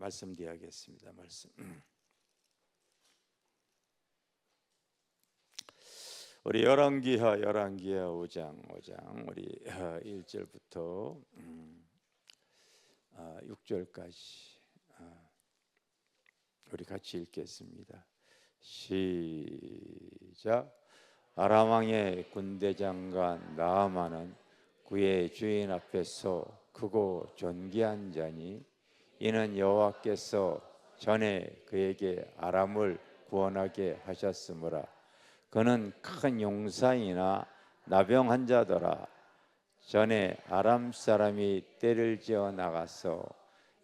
말씀드려야겠습니다. 우리 열왕기하 5장 우리 1절부터 6절까지 우리 같이 읽겠습니다. 시작. 아람 왕의 군대 장관 나아만은 그의 주인 앞에서 크고 존귀한 자니 이는 여호와께서 전에 그에게 아람을 구원하게 하셨으므라. 그는 큰 용사이나 나병한 자더라. 전에 아람 사람이 떼를 지어 나가서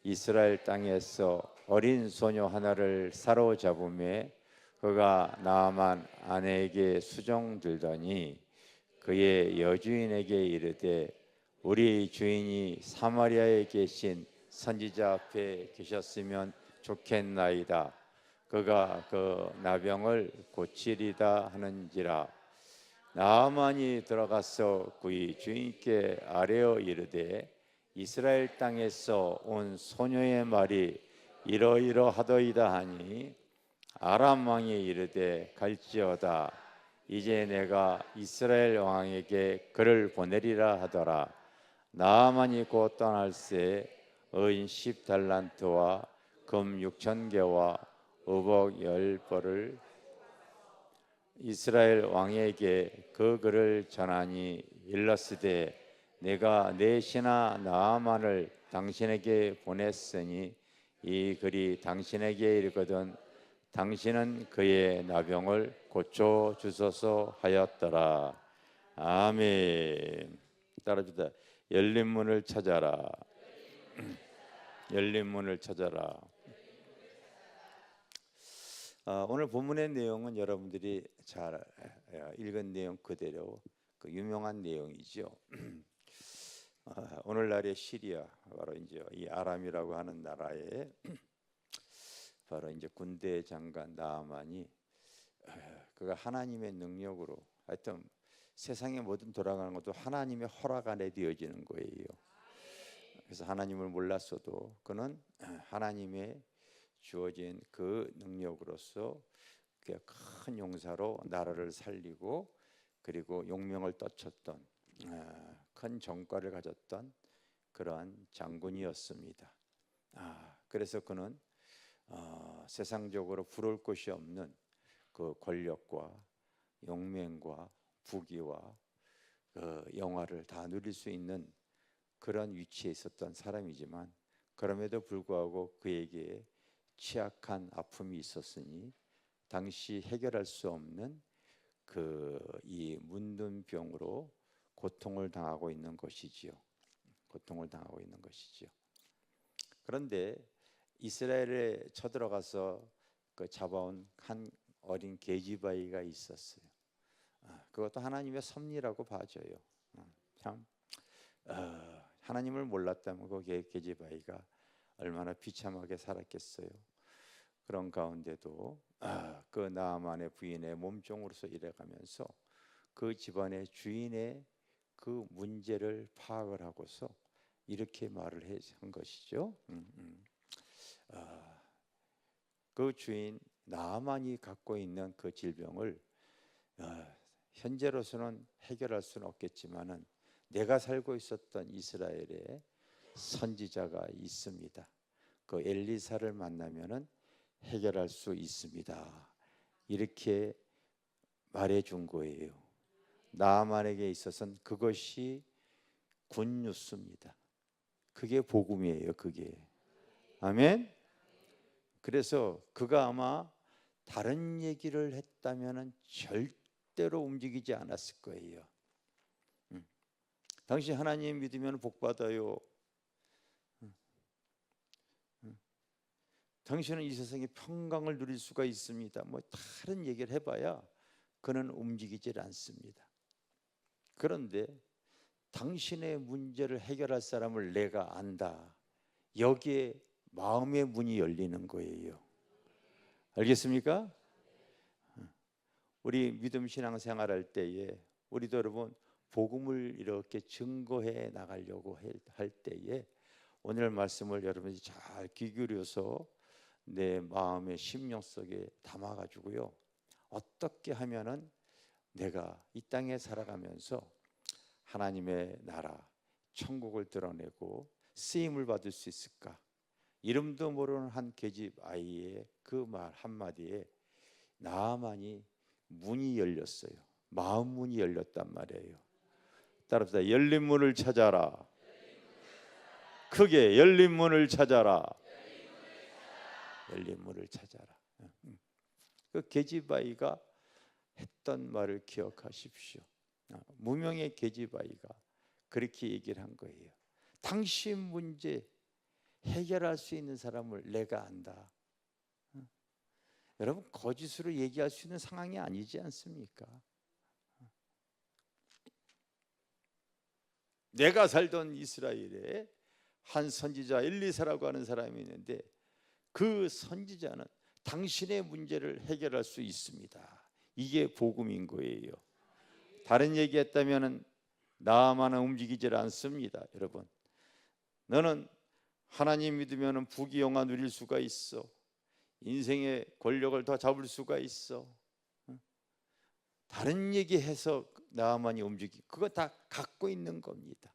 이스라엘 땅에서 어린 소녀 하나를 사로잡음에 그가 나아만 아내에게 수종 들더니 그의 여주인에게 이르되 우리 주인이 사마리아에 계신 선지자 앞에 계셨으면 좋겠나이다. 그가 그 나병을 고치리다 하는지라. 나아만이 들어가서 그의 주인께 아뢰어 이르되 이스라엘 땅에서 온 소녀의 말이 이러이러하더이다 하니 아람 왕이 이르되 갈지어다. 이제 내가 이스라엘 왕에게 그를 보내리라 하더라. 나아만이 곧 떠날새 은 10달란트와 금 6,000개와 의복 10벌을 이스라엘 왕에게 그 글을 전하니 일렀으되 내가 내 신하 나아만을 당신에게 보냈으니 이 글이 당신에게 이르거든 당신은 그의 나병을 고쳐 주소서 하였더라. 아멘. 따라주다. 열린 문을 찾아라. 열린 문을 찾아라. 오늘 본문의 내용은 여러분들이 잘 읽은 내용 그대로 그 유명한 내용이죠. 오늘날의 시리아, 바로 이제 이 아람이라고 하는 나라에 바로 이제 군대 장관 나아만이 그가 하나님의 능력으로 하여튼 세상의 모든 돌아가는 것도 하나님의 허락 안에 되어지는 거예요. 그래서 하나님을 몰랐어도 그는 하나님의 주어진 그 능력으로서 큰 용사로 나라를 살리고 그리고 용명을 떨쳤던 큰 정과를 가졌던 그러한 장군이었습니다. 그래서 그는 세상적으로 부러울 것이 없는 그 권력과 용맹과 부귀와 그 영화를 다 누릴 수 있는 그런 위치에 있었던 사람이지만 그럼에도 불구하고 그에게 취약한 아픔이 있었으니 당시 해결할 수 없는 그 이 문둥병으로 고통을 당하고 있는 것이지요. 고통을 당하고 있는 것이지요. 그런데 이스라엘에 쳐들어가서 그 잡아온 한 어린 계집아이가 있었어요. 그것도 하나님의 섭리라고 봐져요. 참 하나님을 몰랐다면 그 계집아이가 얼마나 비참하게 살았겠어요. 그런 가운데도 그 나아만의 부인의 몸종으로서 일해가면서 그 집안의 주인의 그 문제를 파악을 하고서 이렇게 말을 한 것이죠. 그 주인 나아만이 갖고 있는 그 질병을 현재로서는 해결할 수는 없겠지만은 내가 살고 있었던 이스라엘에 선지자가 있습니다. 그 엘리사를 만나면은 해결할 수 있습니다. 이렇게 말해준 거예요. 나아만에게 있어서는 그것이 굿뉴스입니다. 그게 복음이에요. 그게 아멘. 그래서 그가 아마 다른 얘기를 했다면은 절대로 움직이지 않았을 거예요. 당신 하나님 믿으면 복 받아요. 당신은 이 세상에 평강을 누릴 수가 있습니다. 뭐 다른 얘기를 해봐야 그는 움직이질 않습니다. 그런데 당신의 문제를 해결할 사람을 내가 안다. 여기에 마음의 문이 열리는 거예요. 알겠습니까? 우리 믿음 신앙 생활할 때에 우리도 여러분 복음을 이렇게 증거해 나가려고 할 때에 오늘 말씀을 여러분이 잘 귀 기울여서 내 마음의 심령 속에 담아가지고요, 어떻게 하면은 내가 이 땅에 살아가면서 하나님의 나라, 천국을 드러내고 쓰임을 받을 수 있을까? 이름도 모르는 한 계집 아이의 그 말 한마디에 나만이 문이 열렸어요. 마음 문이 열렸단 말이에요. 따라서 열린 문을 찾아라. 크게 열린 문을 찾아라. 열린 문을 찾아라. 그 계집 아이가 했던 말을 기억하십시오. 무명의 계집 아이가 그렇게 얘기를 한 거예요. 당신 문제 해결할 수 있는 사람을 내가 안다. 여러분, 거짓으로 얘기할 수 있는 상황이 아니지 않습니까? 내가 살던 이스라엘에 한 선지자 엘리사라고 하는 사람이 있는데, 그 선지자는 당신의 문제를 해결할 수 있습니다. 이게 복음인 거예요. 다른 얘기했다면 나만은 움직이질 않습니다. 여러분, 너는 하나님 믿으면 부귀영화 누릴 수가 있어. 인생의 권력을 더 잡을 수가 있어. 다른 얘기해서 나만이 움직이, 그거 다 갖고 있는 겁니다.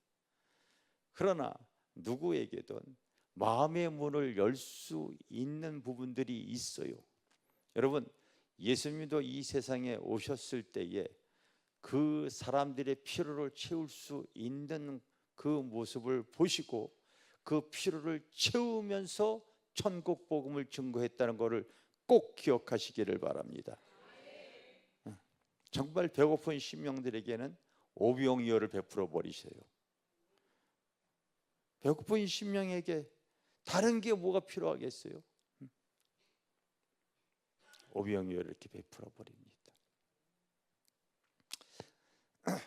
그러나 누구에게든 마음의 문을 열 수 있는 부분들이 있어요. 여러분, 예수님도 이 세상에 오셨을 때에 그 사람들의 필요를 채울 수 있는 그 모습을 보시고 그 필요를 채우면서 천국 복음을 증거했다는 것을 꼭 기억하시기를 바랍니다. 정말 배고픈 심령들에게는 오병이어를 베풀어 버리세요. 배고픈 심령에게 다른 게 뭐가 필요하겠어요? 오병이어를 이렇게 베풀어 버립니다.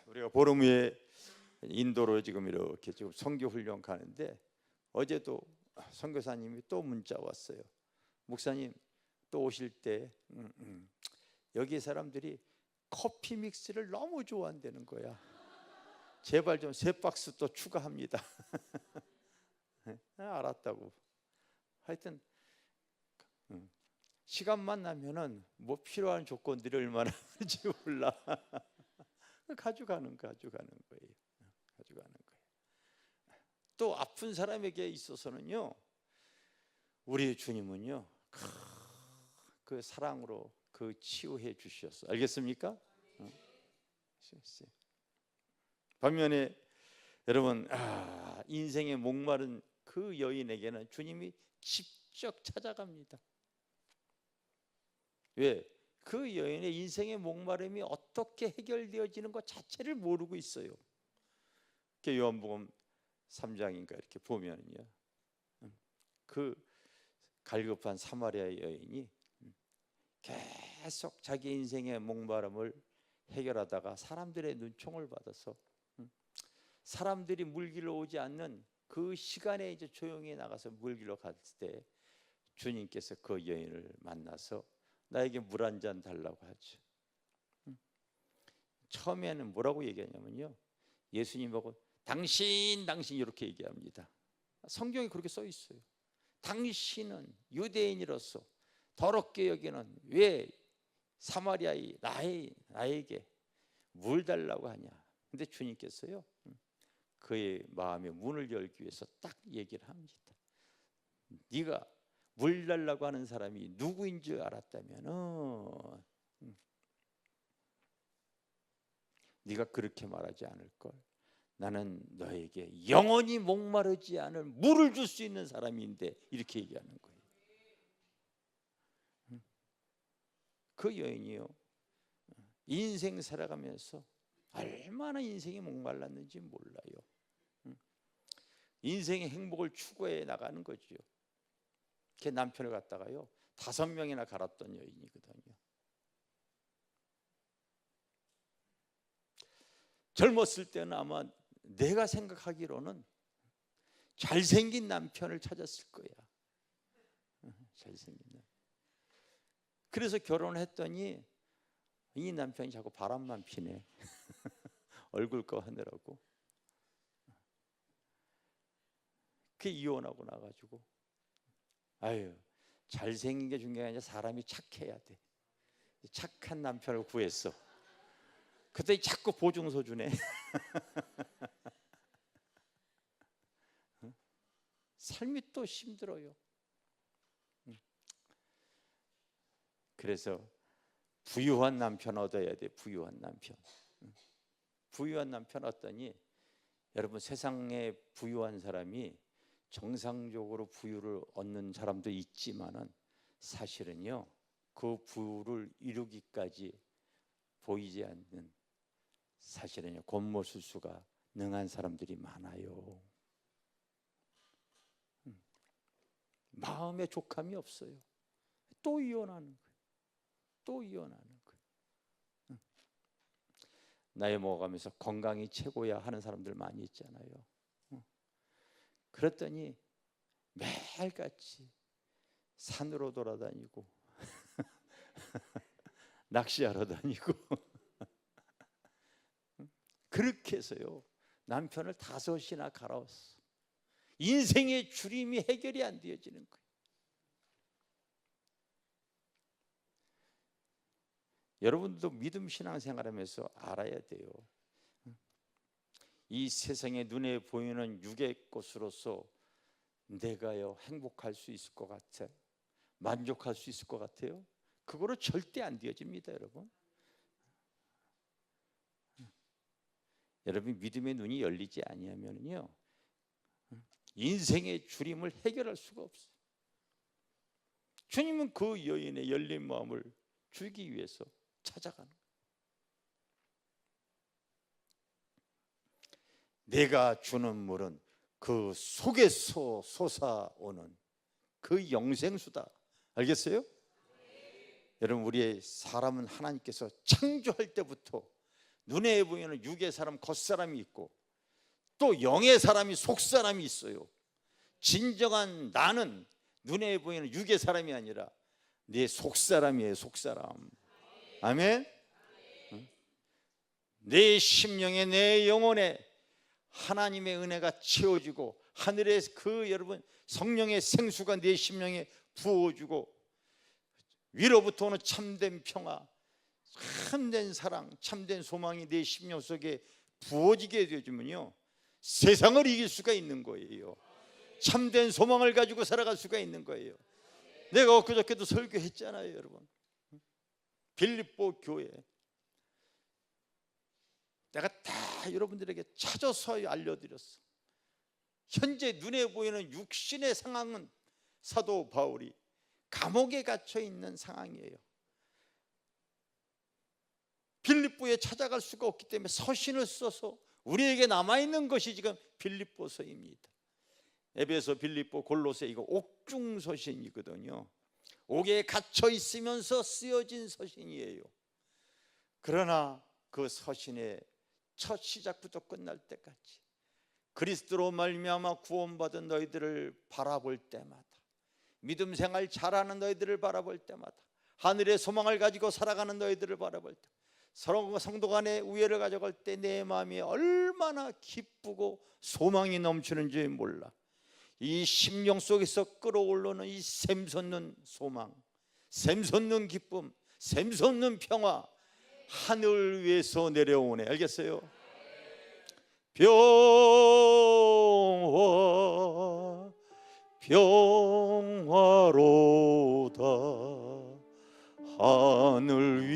우리가 보름 후에 인도로 지금 이렇게 지금 선교 훈련 가는데, 어제도 선교사님이 또 문자 왔어요. 목사님, 또 오실 때 여기 사람들이 커피 믹스를 너무 좋아한다는 거야. 제발 좀 3박스 또 추가합니다. 알았다고. 하여튼 시간만 나면은 뭐 필요한 조건들이 얼마나 많은지 몰라. 가져가는 거예요. 가져가는 거예요. 또 아픈 사람에게 있어서는요, 우리 주님은요, 그 사랑으로 그 치유해 주셨어. 알겠습니까? 반면에 여러분, 인생의 목마른 그 여인에게는 주님이 직접 찾아갑니다. 왜? 그 여인의 인생의 목마름이 어떻게 해결되어지는 것 자체를 모르고 있어요. 요한복음 3장인가 이렇게 보면요, 그 갈급한 사마리아 여인이 계속 자기 인생의 목마름을 해결하다가 사람들의 눈총을 받아서 사람들이 물길로 오지 않는 그 시간에 이제 조용히 나가서 물길로 갔을 때 주님께서 그 여인을 만나서 나에게 물 한 잔 달라고 하죠. 처음에는 뭐라고 얘기하냐면요, 예수님하고 당신 이렇게 얘기합니다. 성경에 그렇게 써 있어요. 당신은 유대인으로서 더럽게 여기는 왜 사마리아의 나에게 물 달라고 하냐. 근데 주님께서요, 그의 마음의 문을 열기 위해서 딱 얘기를 합니다. 네가 물 달라고 하는 사람이 누구인 줄 알았다면 네가 그렇게 말하지 않을걸. 나는 너에게 영원히 목마르지 않을 물을 줄 수 있는 사람인데, 이렇게 얘기하는 거예요. 그 여인이요, 인생 살아가면서 얼마나 인생이 목말랐는지 몰라요. 인생의 행복을 추구해 나가는 거죠. 걔 남편을 갖다가요 5명이나 갈았던 여인이거든요. 젊었을 때는 아마 내가 생각하기로는 잘생긴 남편을 찾았을 거야. 잘생긴 남편. 그래서 결혼을 했더니 이 남편이 자꾸 바람만 피네. 얼굴 거 하느라고. 그렇게 이혼하고 나가지고, 아유, 잘생긴 게 중요한 게 아니라 사람이 착해야 돼. 착한 남편을 구했어. 그랬더니 자꾸 보증서 주네. 삶이 또 힘들어요. 그래서 부유한 남편 얻어야 돼. 부유한 남편. 부유한 남편 얻더니, 여러분, 세상에 부유한 사람이 정상적으로 부유를 얻는 사람도 있지만은 사실은요, 그 부유를 이루기까지 보이지 않는, 사실은요, 곤모술수가 능한 사람들이 많아요. 마음에 족함이 없어요. 또 이혼하는 거예요. 또 이혼하는 거예요. 나이 먹어가면서 건강이 최고야 하는 사람들 많이 있잖아요. 그랬더니 매일같이 산으로 돌아다니고 낚시하러 다니고 그렇게 해서요, 남편을 5이나 갈아왔어. 인생의 주림이 해결이 안 되어지는 거예요. 여러분도 믿음 신앙생활하면서 알아야 돼요. 이 세상에 눈에 보이는 육의 것으로서 내가요 행복할 수 있을 것 같아요? 만족할 수 있을 것 같아요? 그거로 절대 안 되어집니다, 여러분. 여러분, 믿음의 눈이 열리지 아니하면요, 인생의 주림을 해결할 수가 없어요. 주님은 그 여인의 열린 마음을 주기 위해서 찾아가는 거예요. 내가 주는 물은 그 속에서 솟아오는 그 영생수다. 알겠어요? 여러분, 우리의 사람은 하나님께서 창조할 때부터 눈에 보이는 육의 사람, 겉사람이 있고 또 영의 사람이, 속사람이 있어요. 진정한 나는 눈에 보이는 육의 사람이 아니라 내 속사람이에요. 속사람. 아멘. 내 심령에, 내 영혼에 하나님의 은혜가 채워지고 하늘의 그 여러분 성령의 생수가 내 심령에 부어주고 위로부터 오는 참된 평화, 참된 사랑, 참된 소망이 내 심령 속에 부어지게 되어지면요, 세상을 이길 수가 있는 거예요. 참된 소망을 가지고 살아갈 수가 있는 거예요. 내가 엊그저께도 설교했잖아요, 여러분. 빌립보 교회 내가 다 여러분들에게 찾아서 알려드렸어. 현재 눈에 보이는 육신의 상황은 사도 바울이 감옥에 갇혀 있는 상황이에요. 빌립보에 찾아갈 수가 없기 때문에 서신을 써서 우리에게 남아있는 것이 지금 빌립보서입니다. 에베소, 빌립보, 골로새, 이거 옥중 서신이거든요. 옥에 갇혀 있으면서 쓰여진 서신이에요. 그러나 그 서신의 첫 시작부터 끝날 때까지 그리스도로 말미암아 구원받은 너희들을 바라볼 때마다, 믿음 생활 잘하는 너희들을 바라볼 때마다, 하늘의 소망을 가지고 살아가는 너희들을 바라볼 때, 서로 성도 간의 우애를 가져갈 때 내 마음이 얼마나 기쁘고 소망이 넘치는지 몰라. 이 심령 속에서 끌어올르는 이 샘솟는 소망, 샘솟는 기쁨, 샘솟는 평화, 하늘 위에서 내려오네. 알겠어요? 평화, 평화로다. 하늘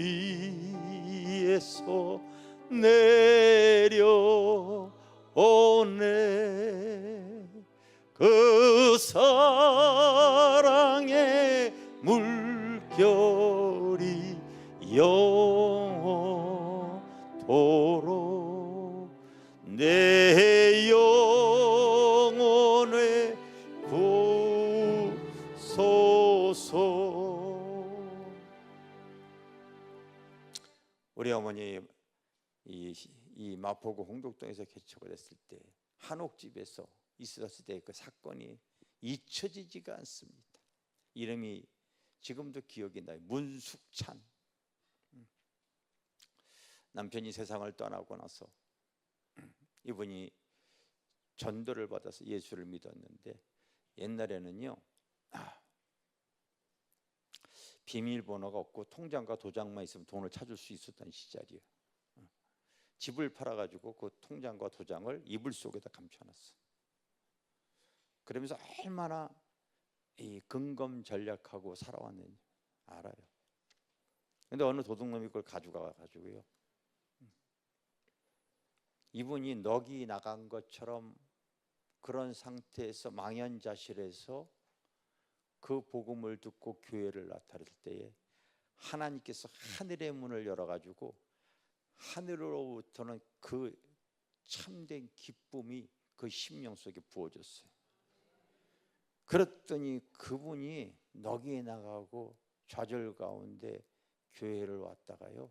위에서 내려오네. 그 사랑의 물결이 영원토록 내 영혼에 부소서. 우리 어머니 이 마포구 홍덕동에서 개척을 했을 때 한옥집에서 있었을 때 그 사건이 잊혀지지가 않습니다. 이름이 지금도 기억이 나요. 문숙찬. 남편이 세상을 떠나고 나서 이분이 전도를 받아서 예수를 믿었는데 옛날에는요 비밀번호가 없고 통장과 도장만 있으면 돈을 찾을 수 있었던 시절이에요. 집을 팔아가지고 그 통장과 도장을 이불 속에다 감춰놨어. 그러면서 얼마나 이 근검전략하고 살아왔는지 알아요. 근데 어느 도둑놈이 그걸 가져가가지고요, 이분이 넋이 나간 것처럼 그런 상태에서 망연자실해서 그 복음을 듣고 교회를 나타낼 때에 하나님께서 하늘의 문을 열어가지고 하늘로부터는 그 참된 기쁨이 그 심령 속에 부어졌어요. 그랬더니 그분이 넋이 나가고 좌절 가운데 교회를 왔다가요,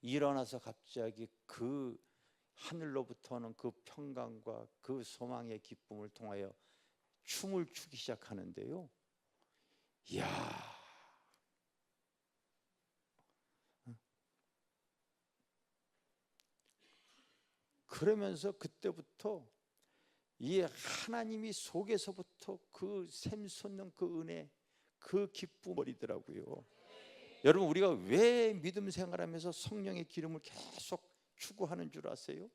일어나서 갑자기 그 하늘로부터는 그 평강과 그 소망의 기쁨을 통하여 춤을 추기 시작하는데요, 이야, 그러면서 그때부터 이 하나님이 속에서부터 그 샘솟는 그 은혜, 그 기쁨이더라고요. 여러분, 우리가 왜 믿음 생활하면서 성령의 기름을 계속 추구하는 줄 아세요?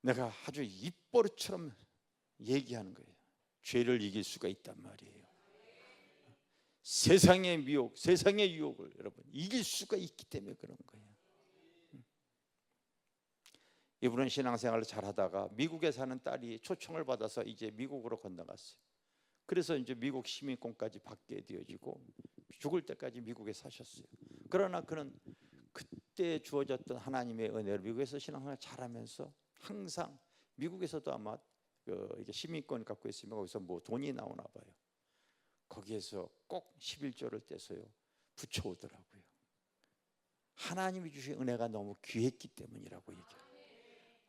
내가 아주 입버릇처럼 얘기하는 거예요. 죄를 이길 수가 있단 말이에요. 세상의 미혹, 세상의 유혹을 여러분 이길 수가 있기 때문에 그런 거예요. 이분은 신앙생활을 잘하다가 미국에 사는 딸이 초청을 받아서 이제 미국으로 건너갔어요. 그래서 이제 미국 시민권까지 받게 되어지고 죽을 때까지 미국에 사셨어요. 그러나 그는 그때 주어졌던 하나님의 은혜를 미국에서 신앙생활을 잘하면서 항상 미국에서도 아마 이게 시민권 갖고 있으면 거기서 뭐 돈이 나오나 봐요. 거기에서 꼭 11조를 떼서요 붙여오더라고요. 하나님이 주신 은혜가 너무 귀했기 때문이라고 얘기해요.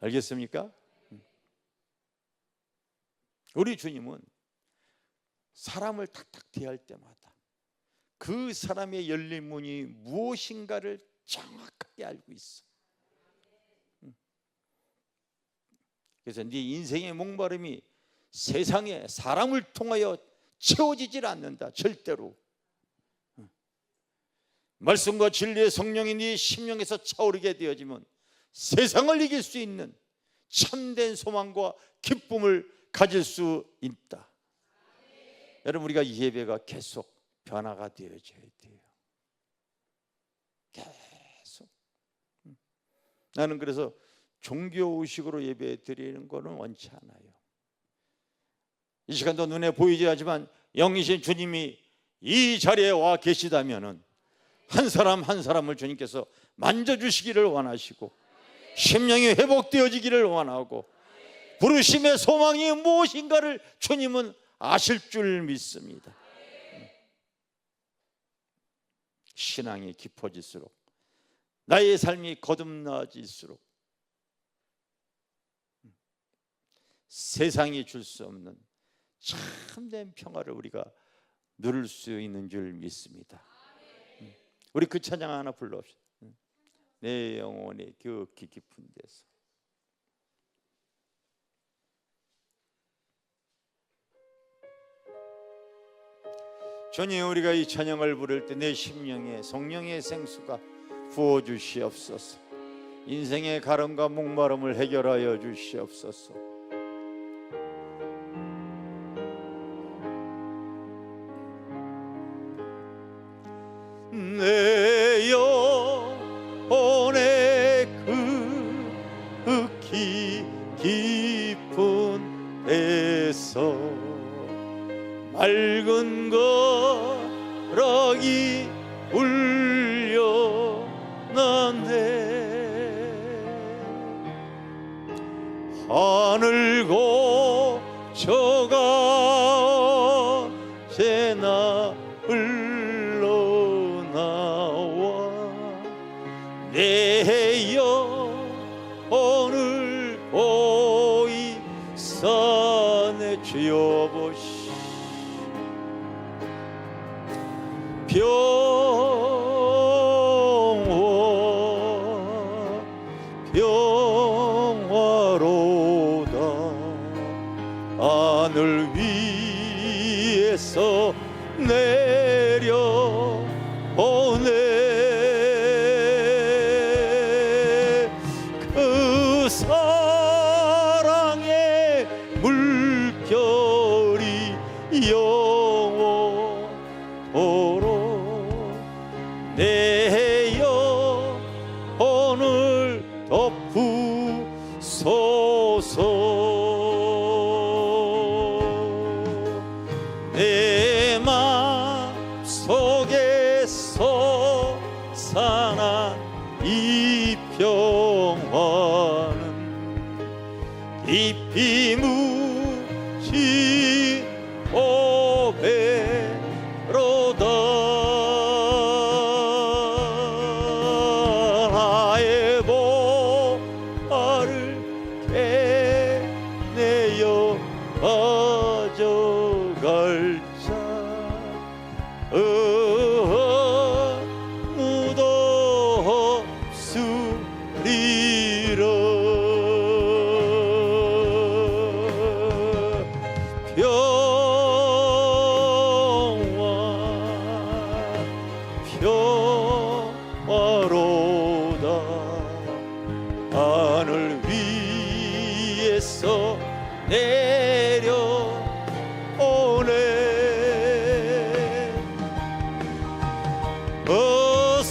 알겠습니까? 우리 주님은 사람을 탁탁 대할 때마다 그 사람의 열린 문이 무엇인가를 정확하게 알고 있어. 그래서 네 인생의 목마름이 세상에 사람을 통하여 채워지질 않는다. 절대로. 말씀과 진리의 성령이 네 심령에서 차오르게 되어지면 세상을 이길 수 있는 참된 소망과 기쁨을 가질 수 있다. 여러분, 우리가 이 예배가 계속 변화가 되어져야 돼요. 계속. 나는 그래서 종교의식으로 예배 드리는 거는 원치 않아요. 이 시간도 눈에 보이지 않지만 영이신 주님이 이 자리에 와 계시다면은 한 사람 한 사람을 주님께서 만져주시기를 원하시고 심령이 회복되어지기를 원하고 부르심의 소망이 무엇인가를 주님은 아실 줄 믿습니다. 신앙이 깊어질수록 나의 삶이 거듭나질수록 세상이 줄 수 없는 참된 평화를 우리가 누릴 수 있는 줄 믿습니다. 우리 그 찬양 하나 불러봅시다. 내 영혼이 깊이 깊은 데서. 주님, 우리가 이 찬양을 부를 때 내 심령에 성령의 생수가 부어주시옵소서. 인생의 가름과 목마름을 해결하여 주시옵소서. 내 영혼의 극히 깊은 데서 맑은 거락이 울려나네. 하늘 고쳐가 새나 흘러나와 내 영혼을 보이 산에 쥐어보시. 병원 하늘 위에서 내려오네. 그 사랑의 물결이 영원토록 내 영혼을 덮으소서. 내 맘 속에서 사나 이 평화는 깊이 묻힌 보배로다. 나의 보화를 캐내어 가져갈 자 아무도 없으리라. 평화로다. 하늘 위에서 내려오네.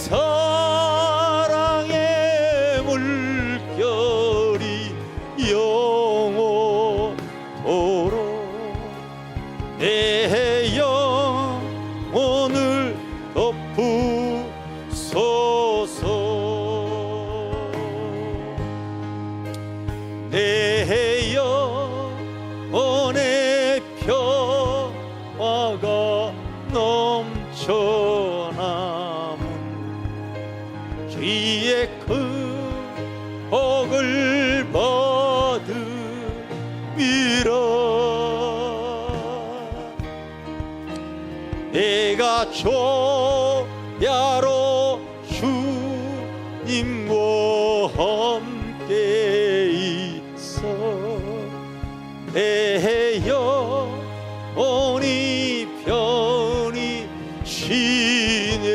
사랑의 물결이 영원토록 내 영혼을 덮으소서. 내 영혼의 평화가 넘쳐남은 주의 그 복을 받으리라. 내가 조야로 주님과 함께 있어 내 영혼이 편히 쉬네.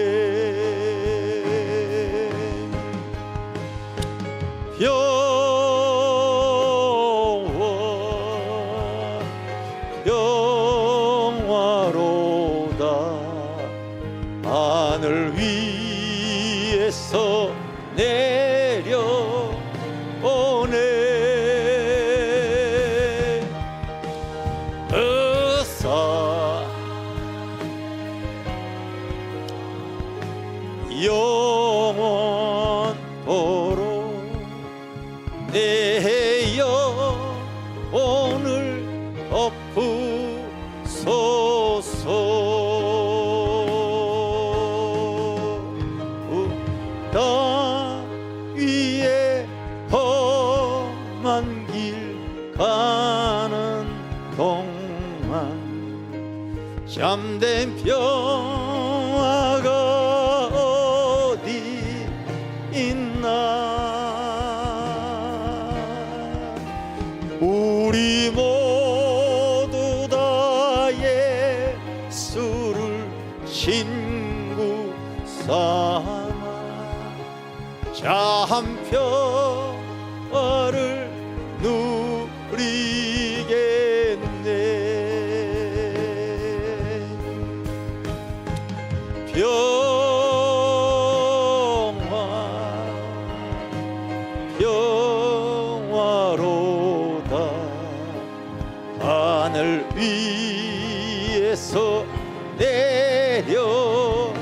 평화로다. 하늘 위에서 내려오네. 영원토록 내 영혼을 덮으소서. 땅 위에 험한 길 가는 동안 참된 평화가 어디 있나. 우리 모두 다 예수를 친구 삼아 참 평화를 누리겠네. 평화로다. 하늘 위에서 내려오네.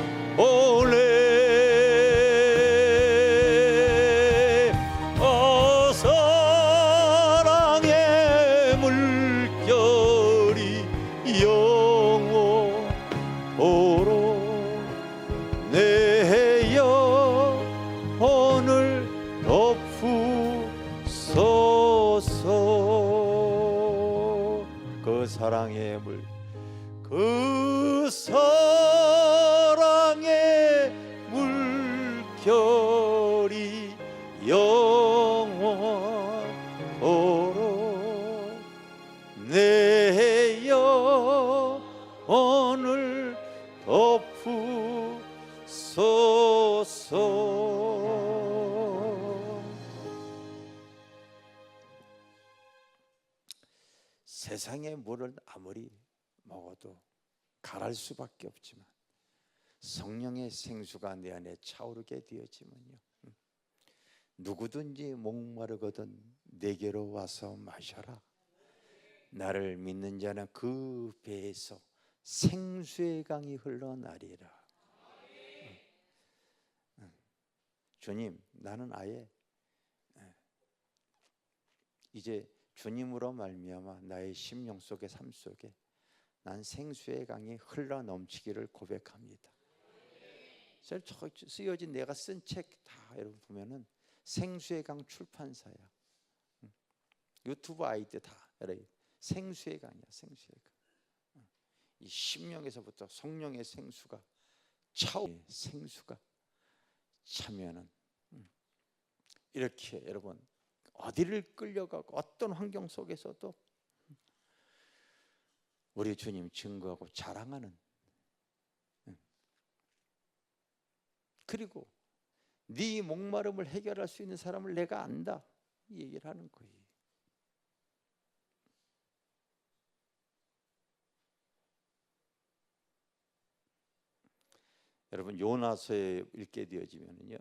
사랑의 물결이 영원토록 내 영혼을 덮으소서. 그 사랑의 그 사랑의 물결이 영원토록 내 영혼을 덮으소서. 세상의 물을 아무리 먹어도 가랄 수밖에 없지만 성령의 생수가 내 안에 차오르게 되어지면요, 누구든지 목마르거든 내게로 와서 마셔라. 나를 믿는 자는 그 배에서 생수의 강이 흘러나리라. 주님, 나는 아예 이제 주님으로 말미암아 나의 심령 속의 삶 속에 난 생수의 강이 흘러 넘치기를 고백합니다. 쓰여진 내가 쓴 책 다 여러분 보면은 생수의 강 출판사야. 유튜브 아이디 다 생수의 강이야. 생수의 강. 이 심령에서부터 성령의 생수가 생수가 차면은 이렇게 여러분 어디를 끌려가고 어떤 환경 속에서도 우리 주님 증거하고 자랑하는, 그리고 네 목마름을 해결할 수 있는 사람을 내가 안다, 이 얘기를 하는 거예요. 여러분 요나서에 읽게 되어지면요,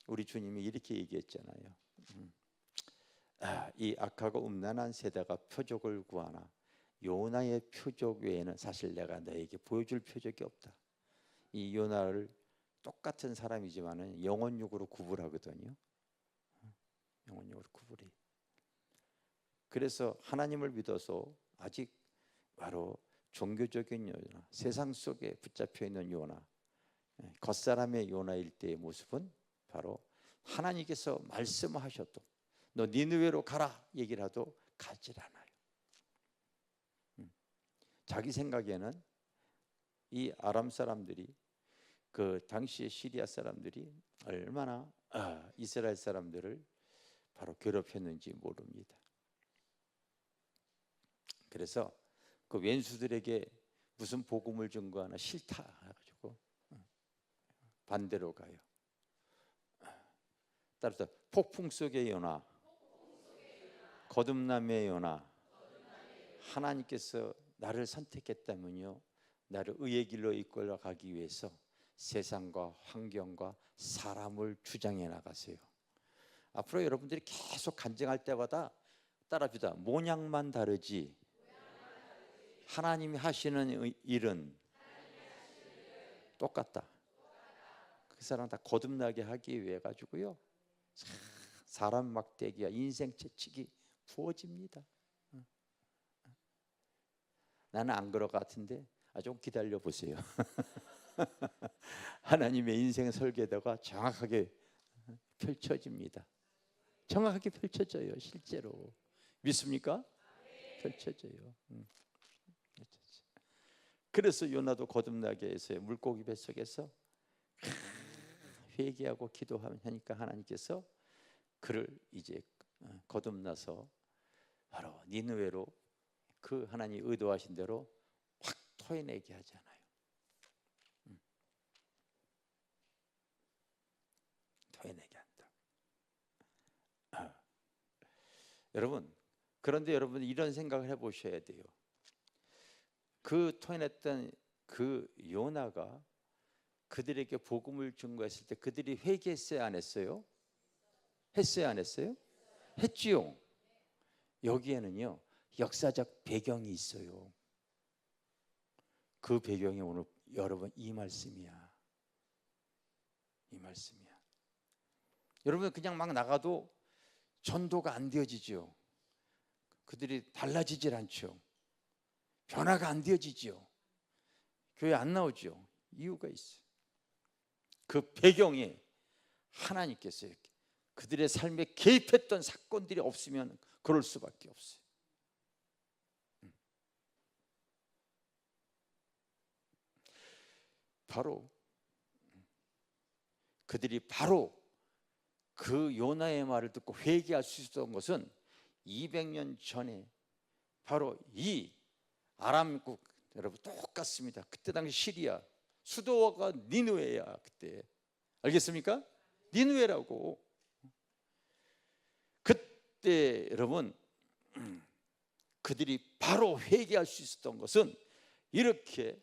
우리 주님이 이렇게 얘기했잖아요. 이 악하고 음란한 세대가 표적을 구하나 요나의 표적 외에는 사실 내가 너에게 보여줄 표적이 없다. 이 요나를 똑같은 사람이지만은 영혼육으로 구분하거든요. 영혼육으로 구분이. 그래서 하나님을 믿어서 아직 바로 종교적인 요나, 세상 속에 붙잡혀 있는 요나, 겉사람의 요나일 때의 모습은 바로 하나님께서 말씀하셔도 너 니느웨로 가라 얘기라도 가질 않아요. 자기 생각에는 이 아람 사람들이 그 당시의 시리아 사람들이 얼마나 이스라엘 사람들을 바로 괴롭혔는지 모릅니다. 그래서 그 왼수들에게 무슨 복음을 증거하나 싫다 해가지고 반대로 가요. 따라서 폭풍 속의 요나, 거듭남의 요나, 하나님께서 나를 선택했다면요, 나를 의의 길로 이끌어 가기 위해서 세상과 환경과 사람을 주장해 나가세요. 앞으로 여러분들이 계속 간증할 때마다 따라합시다. 모양만 다르지 하나님이 하시는 일은 똑같다. 그 사람 다 거듭나게 하기 위해 가지고요, 사람 막대기와 인생 채찍이 부어집니다. 나는 안 그럴 것 같은데 좀 기다려 보세요. 하나님의 인생 설계도가 정확하게 펼쳐집니다. 정확하게 펼쳐져요. 실제로 믿습니까? 펼쳐져요. 그래서 요나도 거듭나게 해서 물고기 뱃속에서 회개하고 기도하니까 하나님께서 그를 이제 거듭나서 바로 니느웨로 그 하나님 의도하신 대로 확 토해내게 하잖아요. 토해내게 한다. 여러분, 그런데 여러분 이런 생각을 해보셔야 돼요. 그 토해냈던 그 요나가 그들에게 복음을 증거했을 때 그들이 회개했어요, 안 했어요? 했어요, 안 했어요? 했지요. 여기에는요 역사적 배경이 있어요. 그 배경이 오늘 여러분 이 말씀이야. 이 말씀이야. 여러분 그냥 막 나가도 전도가 안 되어지죠. 그들이 달라지질 않죠. 변화가 안 되어지죠. 교회 안 나오죠. 이유가 있어요. 그 배경에 하나님께서 그들의 삶에 개입했던 사건들이 없으면 그럴 수밖에 없어요. 바로 그들이 바로 그 요나의 말을 듣고 회개할 수 있었던 것은 200년 전에 바로 이 아람국 여러분 똑같습니다. 그때 당시 시리아 수도가 니느웨야. 그때 알겠습니까? 니느웨라고. 그때 여러분 그들이 바로 회개할 수 있었던 것은 이렇게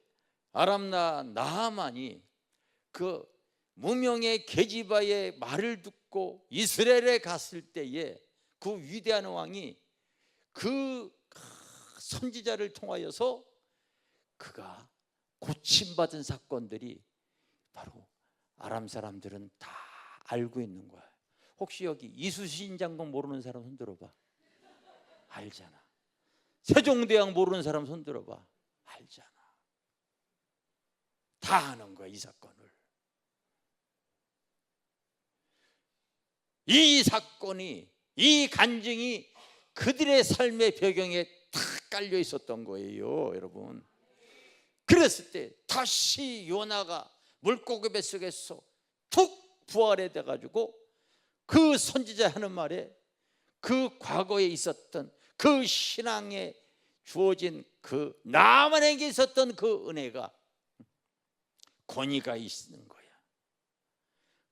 아람 나하만이 그 무명의 게지바의 말을 듣고 이스라엘에 갔을 때에 그 위대한 왕이 그 선지자를 통하여서 그가 고침받은 사건들이 바로 아람 사람들은 다 알고 있는 거야. 혹시 여기 이수신 장군 모르는 사람 손 들어봐. 알잖아. 세종대왕 모르는 사람 손 들어봐. 알잖아. 다 아는 거야, 이 사건을. 이 사건이, 이 간증이 그들의 삶의 배경에 다 깔려 있었던 거예요, 여러분. 그랬을 때 다시 요나가 물고기 뱃속에서 툭 부활해 돼 가지고 그 선지자 하는 말에 그 과거에 있었던 그 신앙에 주어진 그 나만에게 있었던 그 은혜가 권위가 있는 거야.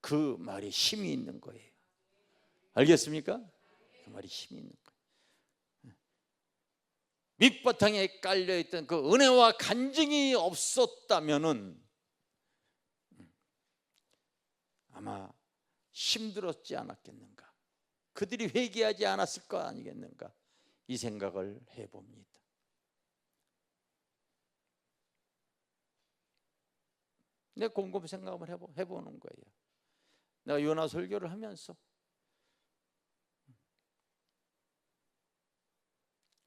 그 말에 힘이 있는 거예요. 알겠습니까? 그 말이 힘이 있는 거예요. 밑바탕에 깔려있던 그 은혜와 간증이 없었다면은 아마 힘들었지 않았겠는가, 그들이 회개하지 않았을 거 아니겠는가, 이 생각을 해봅니다. 내가 곰곰이 생각을 해보는 거예요. 내가 요나 설교를 하면서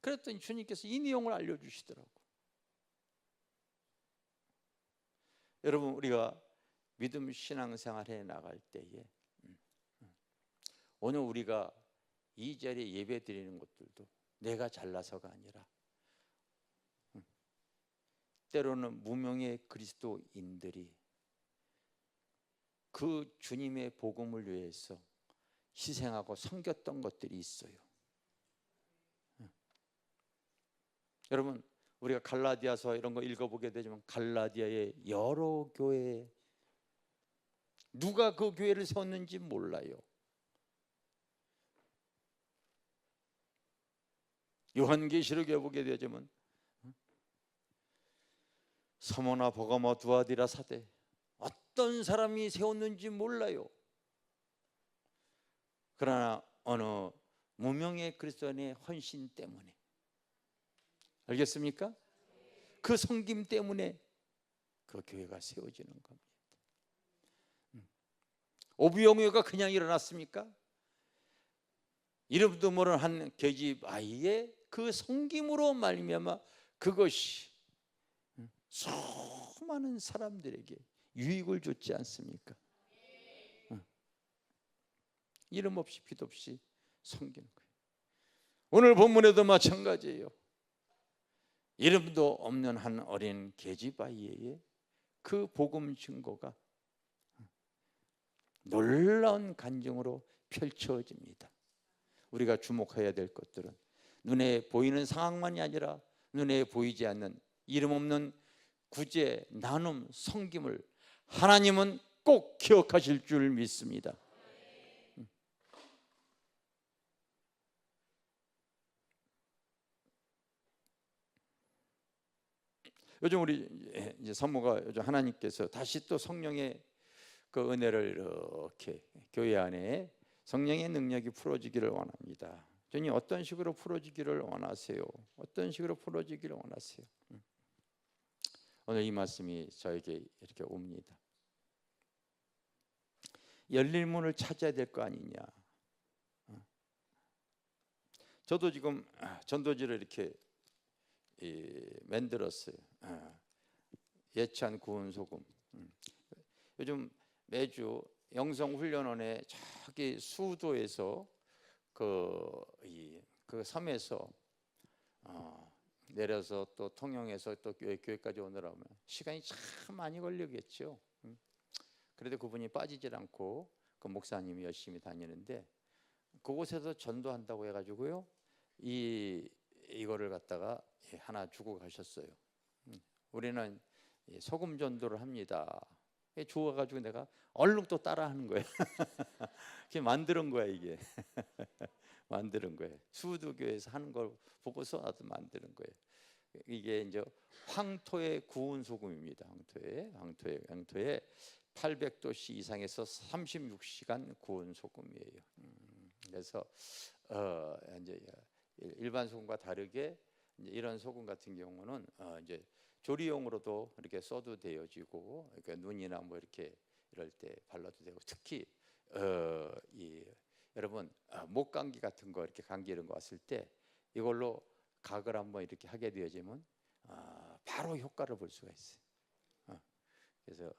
그랬더니 주님께서 이 내용을 알려주시더라고. 여러분, 우리가 믿음 신앙생활 해 나갈 때에 오늘 우리가 이 자리에 예배 드리는 것들도 내가 잘나서가 아니라 때로는 무명의 그리스도인들이 그 주님의 복음을 위해서 희생하고 섬겼던 것들이 있어요. 여러분, 우리가 갈라디아서 이런 거 읽어보게 되지만 갈라디아의 여러 교회, 누가 그 교회를 세웠는지 몰라요. 요한계시록에 보게 되지만 서모나 버가모 두아디라 사대, 어떤 사람이 세웠는지 몰라요. 그러나 어느 무명의 그리스도인의 헌신 때문에, 알겠습니까? 그 섬김 때문에 그 교회가 세워지는 겁니다. 오비영회가 그냥 일어났습니까? 이름도 모르는 한 계집 아이의 그 섬김으로 말미암아 그것이 수많은 사람들에게 유익을 줬지 않습니까? 이름 없이 빛 없이 섬기는 거예요. 오늘 본문에도 마찬가지예요. 이름도 없는 한 어린 계집 아이의 그 복음 증거가 놀라운 간증으로 펼쳐집니다. 우리가 주목해야 될 것들은 눈에 보이는 상황만이 아니라 눈에 보이지 않는 이름 없는 구제, 나눔, 섬김을 하나님은 꼭 기억하실 줄 믿습니다. 요즘 우리 이제 사모가 요즘 하나님께서 다시 또 성령의 그 은혜를 이렇게 교회 안에 성령의 능력이 풀어지기를 원합니다. 주님, 어떤 식으로 풀어지기를 원하세요? 어떤 식으로 풀어지기를 원하세요? 오늘 이 말씀이 저에게 이렇게 옵니다. 열릴 문을 찾아야 될 거 아니냐. 저도 지금 전도지를 이렇게 만들었어요. 예찬 구운 소금. 요즘 매주 영성훈련원에 저기 수도에서 그 섬에서 내려서 또 통영에서 또 교회까지 오느라 시간이 참 많이 걸리겠죠. 그래도 그분이 빠지질 않고 그 목사님이 열심히 다니는데 그곳에서 전도한다고 해가지고요, 이거를 갖다가 하나 주고 가셨어요. 우리는 소금 전도를 합니다. 좋아가지고 내가 얼른 또 따라하는 거예요. 그게 만드는 거야 이게. 만드는 거예요. 수도교에서 하는 걸 보고서 나도 만드는 거예요. 이게 이제 황토에 구운 소금입니다. 황토에 800도씨 이상에서 36시간 구운 소금이에요. 그래서 이제 일반 소금과 다르게 이제 이런 소금 같은 경우는 이제 조리용으로도 이렇게 써도 되어지고, 그러니까 눈이나 뭐 이렇게 이럴 때 발라도 되고, 특히 여러분 목 감기 같은 거, 이렇게 감기 이런 거 왔을 때 이걸로 각을 한번 이렇게 하게 되어지면 바로 효과를 볼 수가 있어요. 그래서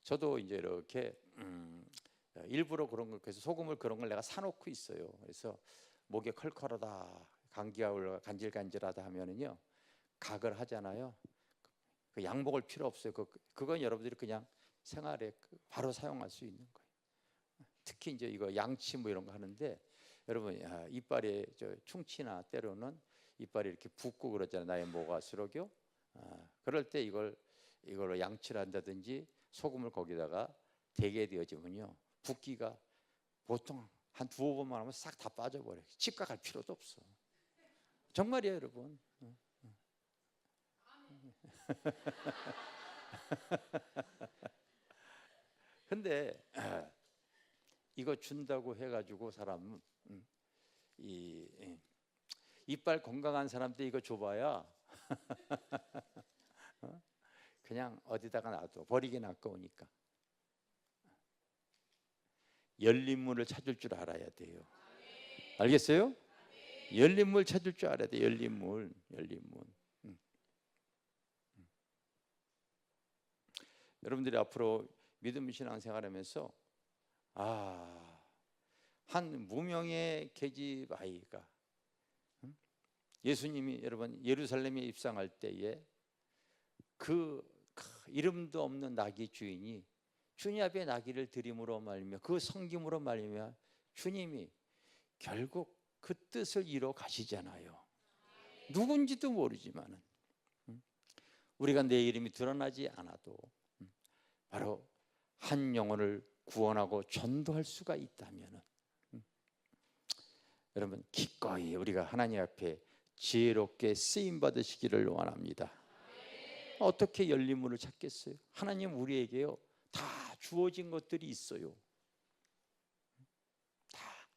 저도 이제 이렇게 일부러 그런 걸, 그래서 소금을 그런 걸 내가 사놓고 있어요. 그래서 목에 컬컬하다, 감기가 올라 간질간질하다 하면은요 각을 하잖아요. 그 약 먹을 필요 없어요. 그건 여러분들이 그냥 생활에 바로 사용할 수 있는 거예요. 특히 이제 이거 양치 뭐 이런 거 하는데, 여러분 이빨에 저 충치나 때로는 이빨이 이렇게 붓고 그러잖아요. 나이 먹을수록요. 그럴 때 이걸로 양치를 한다든지 소금을 거기다가 대게 되어지면요, 붓기가 보통 한 두어 번만 하면 싹 다 빠져버려요. 치과 갈 필요도 없어. 정말이에요, 여러분. 근데 이거 준다고 해가지고 사람 이빨 건강한 사람들 이거 줘봐야 그냥 어디다가 놔둬 버리긴 아까우니까. 열린 문을 찾을 줄 알아야 돼요. 알겠어요? 열린 물 찾을 줄 알아야 돼. 열린 문. 여러분들이 앞으로 믿음 신앙생활하면서 한 무명의 계집 아이가 예수님이 여러분 예루살렘에 입성할 때에 그 이름도 없는 나귀 주인이 주님 앞에 나귀를 드림으로 말미암아, 그 섬김으로 말미암아 주님이 결국 그 뜻을 이뤄 가시잖아요. 누군지도 모르지만은 우리가 내 이름이 드러나지 않아도 바로 한 영혼을 구원하고 전도할 수가 있다면은 여러분 기꺼이 우리가 하나님 앞에 지혜롭게 쓰임 받으시기를 원합니다. 어떻게 열린 문을 찾겠어요? 하나님 우리에게요 다 주어진 것들이 있어요. 다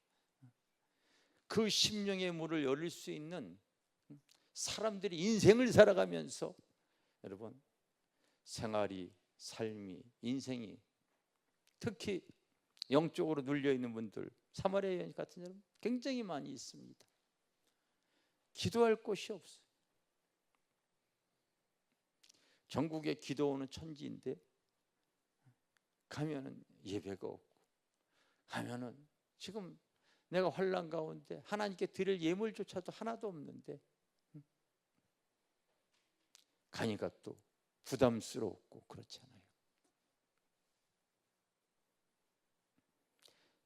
그 심령의 문을 열릴 수 있는 사람들이 인생을 살아가면서 여러분 생활이, 삶이, 인생이 특히 영적으로 눌려 있는 분들, 사마리아 여인 같은 사람 굉장히 많이 있습니다. 기도할 곳이 없어요. 전국에 기도오는 천지인데 가면은 예배가 없고, 가면은 지금 내가 환난 가운데 하나님께 드릴 예물조차도 하나도 없는데 가니까 또 부담스럽고 그렇잖아요.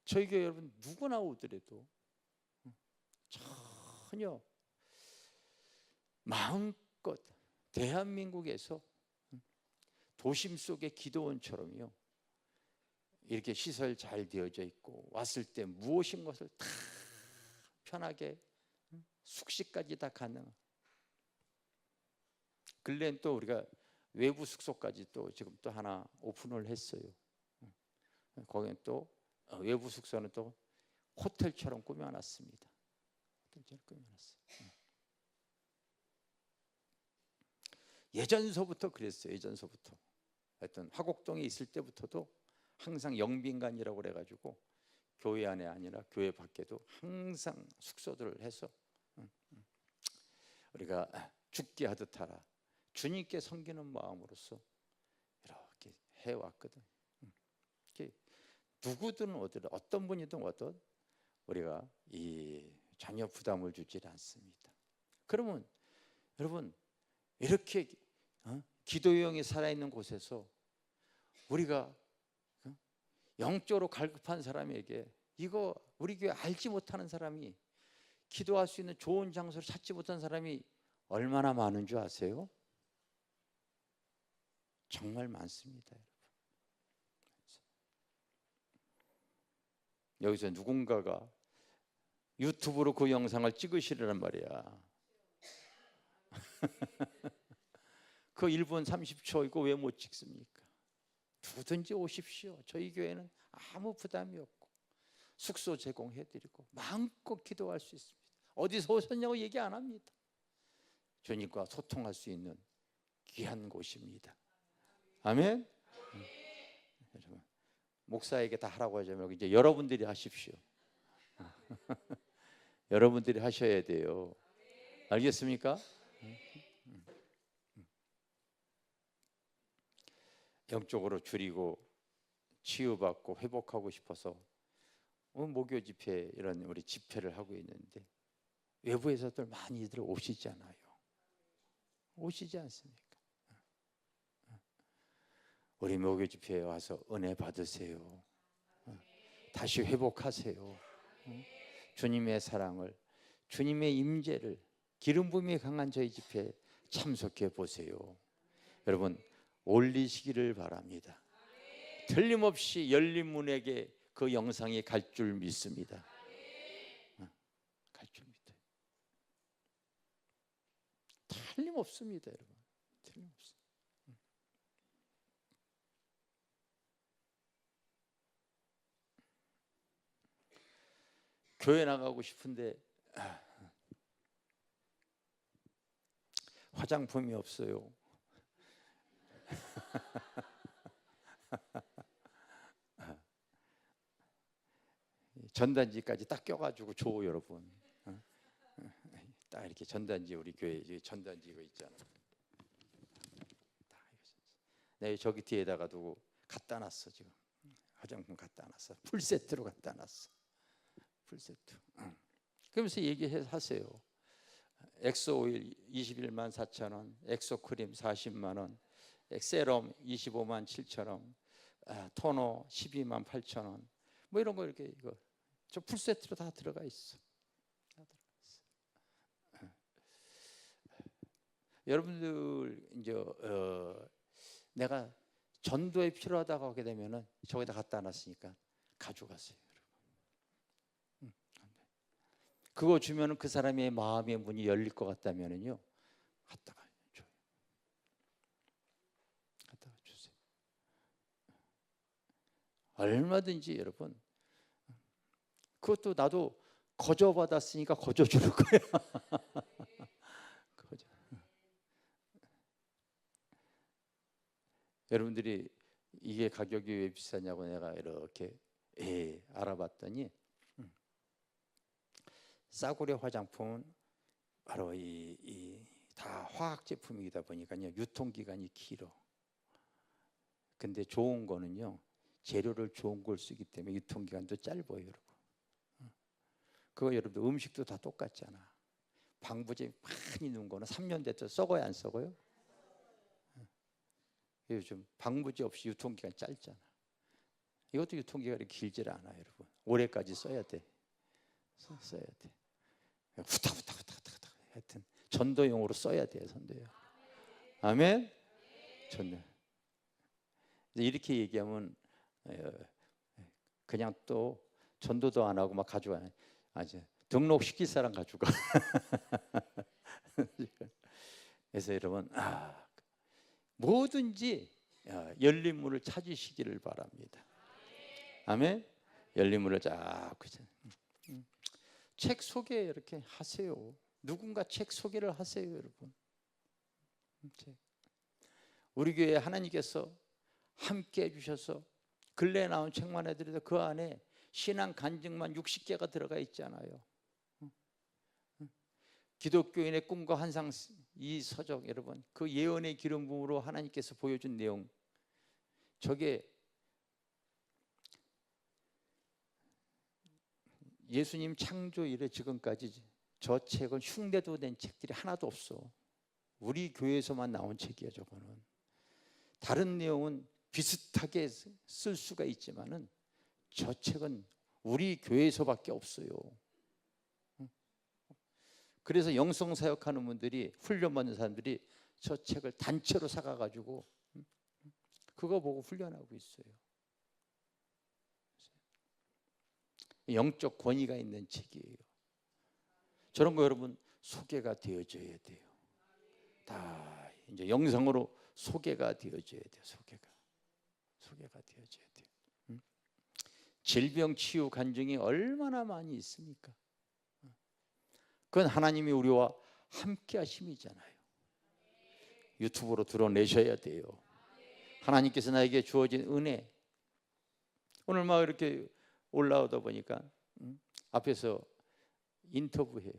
저희 교회 여러분 누구나 오더라도 전혀 마음껏 대한민국에서 도심 속의 기도원처럼요 이렇게 시설 잘 되어져 있고, 왔을 때 무엇인 것을 다 편하게 숙식까지 다 가능한. 근래엔 또 우리가 외부 숙소까지 또 지금 또 하나 오픈을 했어요. 거기는 또 외부 숙소는 또 호텔처럼 꾸며놨습니다. 호텔처럼 꾸며놨어요. 예전서부터 그랬어요. 예전서부터 하여튼 화곡동에 있을 때부터도 항상 영빈관이라고 그래가지고 교회 안에 아니라 교회 밖에도 항상 숙소들을 해서 우리가 죽게 하듯 하라, 주님께 섬기는 마음으로서 이렇게 해왔거든. 누구든 오든 어떤 분이든 오든 우리가 전혀 부담을 주지 않습니다. 그러면 여러분 이렇게 기도형이 살아있는 곳에서 우리가 영적으로 갈급한 사람에게, 이거 우리 교회 알지 못하는 사람이, 기도할 수 있는 좋은 장소를 찾지 못한 사람이 얼마나 많은 줄 아세요? 정말 많습니다. 여기서 누군가가 유튜브로 그 영상을 찍으시려란 말이야. 그 1분 30초 이거 왜 못 찍습니까? 누구든지 오십시오. 저희 교회는 아무 부담이 없고 숙소 제공해드리고 마음껏 기도할 수 있습니다. 어디서 오셨냐고 얘기 안 합니다. 주님과 소통할 수 있는 귀한 곳입니다. 아멘. 여러분, 목사에게 다 하라고 하지 말고 이제 여러분들이 하십시오. 여러분들이 하셔야 돼요. 알겠습니까? 영적으로 줄이고 치유받고 회복하고 싶어서 목요 집회 이런 우리 집회를 하고 있는데 외부에서들 많이들 오시잖아요. 오시지 않습니까? 우리 목요 집회에 와서 은혜 받으세요. 다시 회복하세요. 주님의 사랑을, 주님의 임재를, 기름 부음이 강한 저희 집회에 참석해 보세요. 여러분 올리시기를 바랍니다. 틀림없이 열린 문에게 그 영상이 갈 줄 믿습니다. 갈 줄 믿어요. 틀림없습니다, 여러분. 틀림없습니다. 교회 나가고 싶은데 화장품이 없어요. 전단지까지 딱 껴가지고 줘, 여러분. 딱 이렇게 전단지, 우리 교회 전단지 이거 있잖아. 내 저기 뒤에다가 두고 갖다 놨어. 지금 화장품 갖다 놨어. 풀 세트로 갖다 놨어. 풀 세트. 그러면서 얘기하세요. 엑소 오일 21만 4천 원, 엑소 크림 40만 원, 세럼 25만 7천 원, 토너 12만 8천 원. 뭐 이런 거 이렇게 이거 저 풀 세트로 다 들어가 있어. 다 들어가 있어. 여러분들 이제 내가 전도에 필요하다고 하게 되면은 저기다 갖다 놨으니까 가져가세요, 여러분. 그거 주면은 그 사람의 마음의 문이 열릴 것 같다면은요, 갖다가 줘요. 갖다가 주세요. 얼마든지 여러분. 그것도 나도 거저 받았으니까 거저 주는 거야. 거저. 여러분들이 이게 가격이 왜 비싸냐고 내가 이렇게 알아봤더니 싸구려 화장품은 바로 이 다 화학 제품이다 보니까요 유통기간이 길어. 근데 좋은 거는요 재료를 좋은 걸 쓰기 때문에 유통기간도 짧아요, 여러분. 그거 여러분들 음식도 다 똑같잖아. 방부제 많이 넣은 거는 3년 됐죠. 썩어요, 안 썩어요? 요즘 방부제 없이 유통기간 짧잖아. 이것도 유통기간이 길지 않아, 여러분. 올해까지 써야 돼. 써야 돼. 후딱후딱후딱후딱. 하여튼 전도용으로 써야 돼요, 전도용. 아멘. 전도. 이렇게 얘기하면 그냥 또 전도도 안 하고 막 가져와. 아주 등록시킬 사람 가져가. 그래서 여러분 뭐든지 열린 문을 찾으시기를 바랍니다. 아멘. 열린 문을 자꾸 책 소개 이렇게 하세요. 누군가 책 소개를 하세요, 여러분. 우리 교회 하나님께서 함께 해주셔서 근래에 나온 책만 해드려도 그 안에 신앙 간증만 60개가 들어가 있잖아요. 기독교인의 꿈과 환상 이 서적, 여러분 그 예언의 기름 부음으로 하나님께서 보여준 내용, 저게 예수님 창조 이래 지금까지 저 책은 흉내도 낸 책들이 하나도 없어. 우리 교회에서만 나온 책이에요. 저거는 다른 내용은 비슷하게 쓸 수가 있지만은 저 책은 우리 교회에서밖에 없어요. 그래서 영성사역하는 분들이, 훈련받는 사람들이 저 책을 단체로 사가가지고 그거 보고 훈련하고 있어요. 영적 권위가 있는 책이에요. 저런 거 여러분 소개가 되어져야 돼요. 다 이제 영상으로 소개가 되어져야 돼요. 소개가 되어져야 돼요. 질병 치유 간증이 얼마나 많이 있습니까? 그건 하나님이 우리와 함께 하심이잖아요. 유튜브로 드러내셔야 돼요. 하나님께서 나에게 주어진 은혜. 오늘 막 이렇게 올라오다 보니까 앞에서 인터뷰해요.